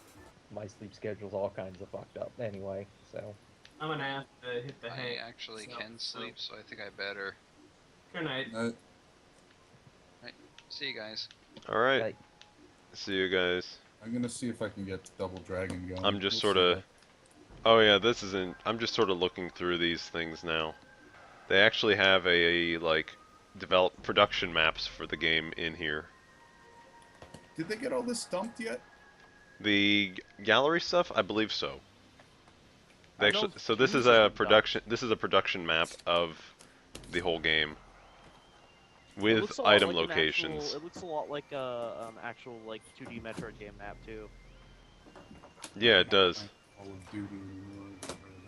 A: my sleep schedule's all kinds of fucked up anyway. So
D: I'm gonna have to hit the
C: I
D: hay.
C: actually
D: so-
C: can sleep, so I think I better.
D: Good night.
C: See you guys.
F: All right.
A: Like-
F: See you guys.
G: I'm gonna see if I can get Double Dragon going.
F: I'm just
G: We'll
F: sort
G: see.
F: of. Oh yeah, this isn't. I'm just sort of looking through these things now. They actually have a like develop production maps for the game in here.
G: Did they get all this dumped yet?
F: The gallery stuff, I believe so. They
B: I know
F: actually, so this
B: Fuse
F: is
B: has
F: a
B: been
F: production. This is a production map of the whole game
B: It
F: with
B: looks a lot
F: item
B: like an
F: locations.
B: Actual, it looks a lot like a actual like 2D Metroid game map too.
F: Yeah, it does.
G: Call of Duty.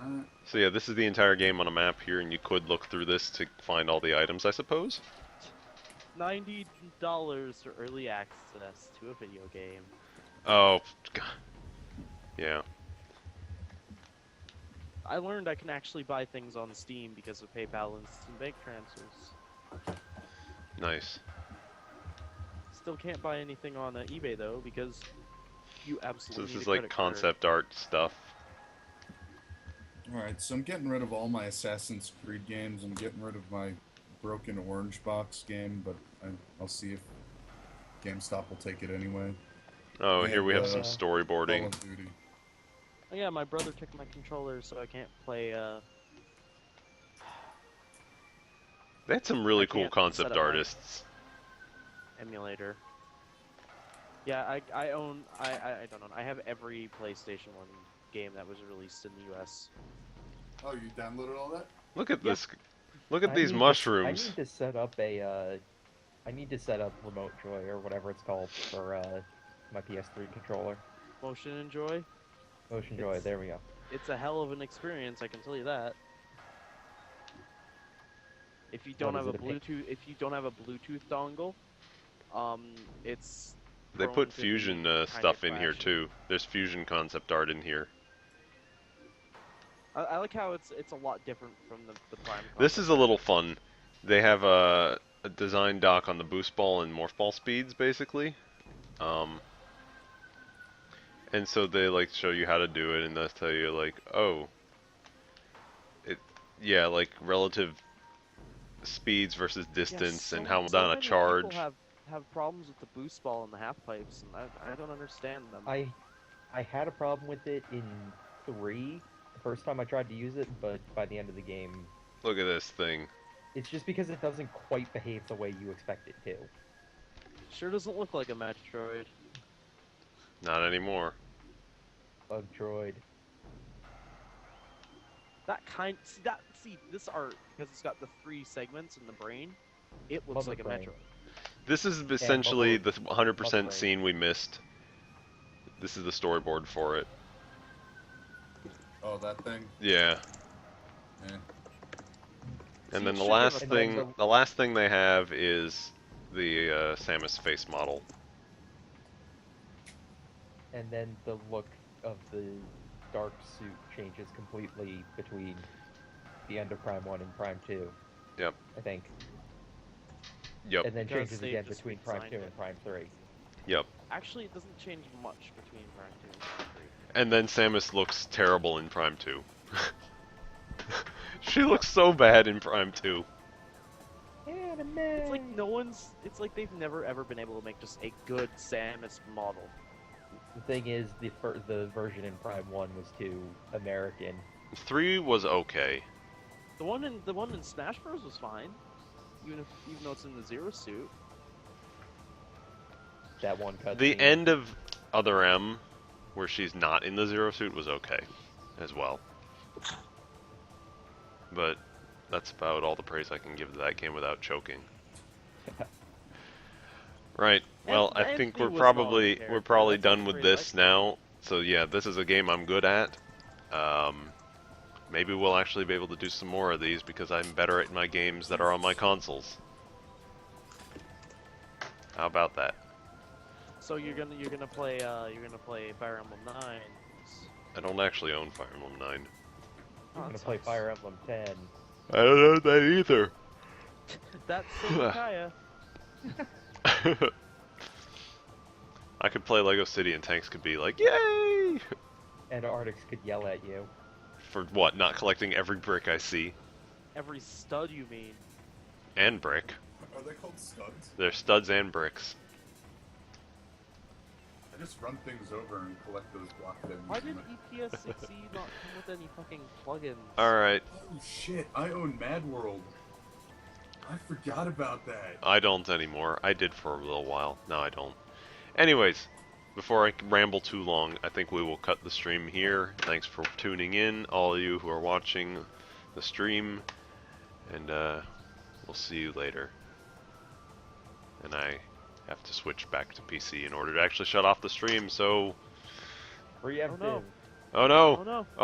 G: That.
F: So yeah, this is the entire game on a map here, and you could look through this to find all the items, I suppose.
B: $90 for early access to a video game.
F: Oh, God. Yeah.
B: I learned I can actually buy things on Steam because of PayPal and Steam bank transfers.
F: Nice.
B: Still can't buy anything on eBay though because you
F: So
B: absolutely
F: this
B: need
F: is
B: a
F: like
B: credit card.
F: concept art stuff.
G: Alright, so I'm getting rid of all my Assassin's Creed games. I'm getting rid of my broken Orange Box game, but I'll see if GameStop will take it anyway.
F: Oh, here we have some
G: And, Call
F: storyboarding.
G: of Duty.
B: Oh yeah, my brother took my controller so I can't play
F: They had some really
B: I
F: cool
B: can't
F: concept
B: set up my-
F: artists.
B: emulator. Yeah, I own I don't own. I have every PlayStation 1 game that was released in the US.
G: Oh, you downloaded all that?
F: Look at
B: Yeah.
F: this. Look at
A: I
F: these
A: need to-
F: mushrooms.
A: I need to set up a. I need to set up Remote Joy or whatever it's called for my PS3 controller.
B: Motion Enjoy.
A: Motion Joy.
B: It's-
A: There we go.
B: It's a hell of an experience, I can tell you that. If you don't
A: What
B: have
A: is
B: a
A: it, a
B: Bluetooth, if you don't have a Bluetooth dongle, it's
F: They
B: prone
F: put
B: to be
F: fusion
B: kinda
F: stuff in here
B: crashy.
F: too. There's fusion concept art in here.
B: I like how it's a lot different from the Prime.
F: This is a little fun. They have a design dock on the boost ball and morph ball speeds, basically. And so they like show you how to do it, and they'll tell you like, oh, yeah, like relative speeds versus distance, and how down a charge.
B: People have problems with the boost ball and the half pipes, and I don't understand them.
A: I had a problem with it in 3, the first time I tried to use it, but by the end of the game,
F: Look at this thing.
A: it's just because it doesn't quite behave the way you expect it to.
B: Sure doesn't look like a Metroid.
F: Not anymore.
A: Bug droid.
B: See this art, because it's got the 3 segments in the brain, it looks
A: Public
B: like a
A: brain.
B: Metroid.
F: This is essentially the
A: Bubble
F: 100%
A: brain.
F: scene we missed. This is the storyboard for it.
G: Oh, that thing.
F: Yeah.
G: Eh.
F: And
B: See,
F: then
B: it
F: the
B: should
F: last
B: give us
F: thing, the last thing they have is the Samus face model.
A: And then the look of the dark suit changes completely between the end of Prime 1 and Prime 2.
F: Yep.
A: I think.
F: Yep.
A: And then
B: Because
A: changes
B: they
A: again
B: just
A: between Prime
B: redesigned
A: 2
B: it.
A: and Prime 3.
F: Yep.
B: Actually, it doesn't change much between Prime 2 and Prime 3.
F: And then Samus looks terrible in Prime 2. She looks so bad in Prime 2.
B: It's like it's like they've never ever been able to make just a good Samus model.
A: The thing is, the version in Prime 1 was too American.
F: 3 was okay.
B: The one in Smash Bros was fine, even though it's in the Zero suit.
A: That one cutscene.
F: The end of Other M, where she's not in the Zero suit, was okay as well. But that's about all the praise I can give to that game without choking. Right. Well, I think
B: Anthony
F: we're
B: was
F: probably
B: not a character. That's
F: done with
B: pretty
F: this now. So yeah, this is a game I'm good at. Maybe we'll actually be able to do some more of these because I'm better at my games that are on my consoles. How about that?
B: So you're gonna play Fire Emblem 9.
F: I don't actually own Fire Emblem 9.
A: I'm gonna play Fire Emblem 10.
F: I don't own that either.
B: That's Kaya.
F: I could play Lego City and Tanks could be like, yay!
A: And Artix could yell at you.
F: For what? Not collecting every brick I see.
B: Every stud you mean.
F: And brick.
G: Are they called studs?
F: They're studs and bricks.
G: I just run things over and collect those block gems.
B: Why did EPS 6e not come with any fucking plugins?
F: Alright,
G: Oh shit, I own Mad World. I forgot about that.
F: I don't anymore. I did for a little while. Now I don't. Anyways, before I ramble too long, I think we will cut the stream here. Thanks for tuning in, all of you who are watching the stream. And we'll see you later. And I have to switch back to PC in order to actually shut off the stream, so...
A: Preemptive.
B: no.
F: Oh no!
B: Oh no.
F: Oh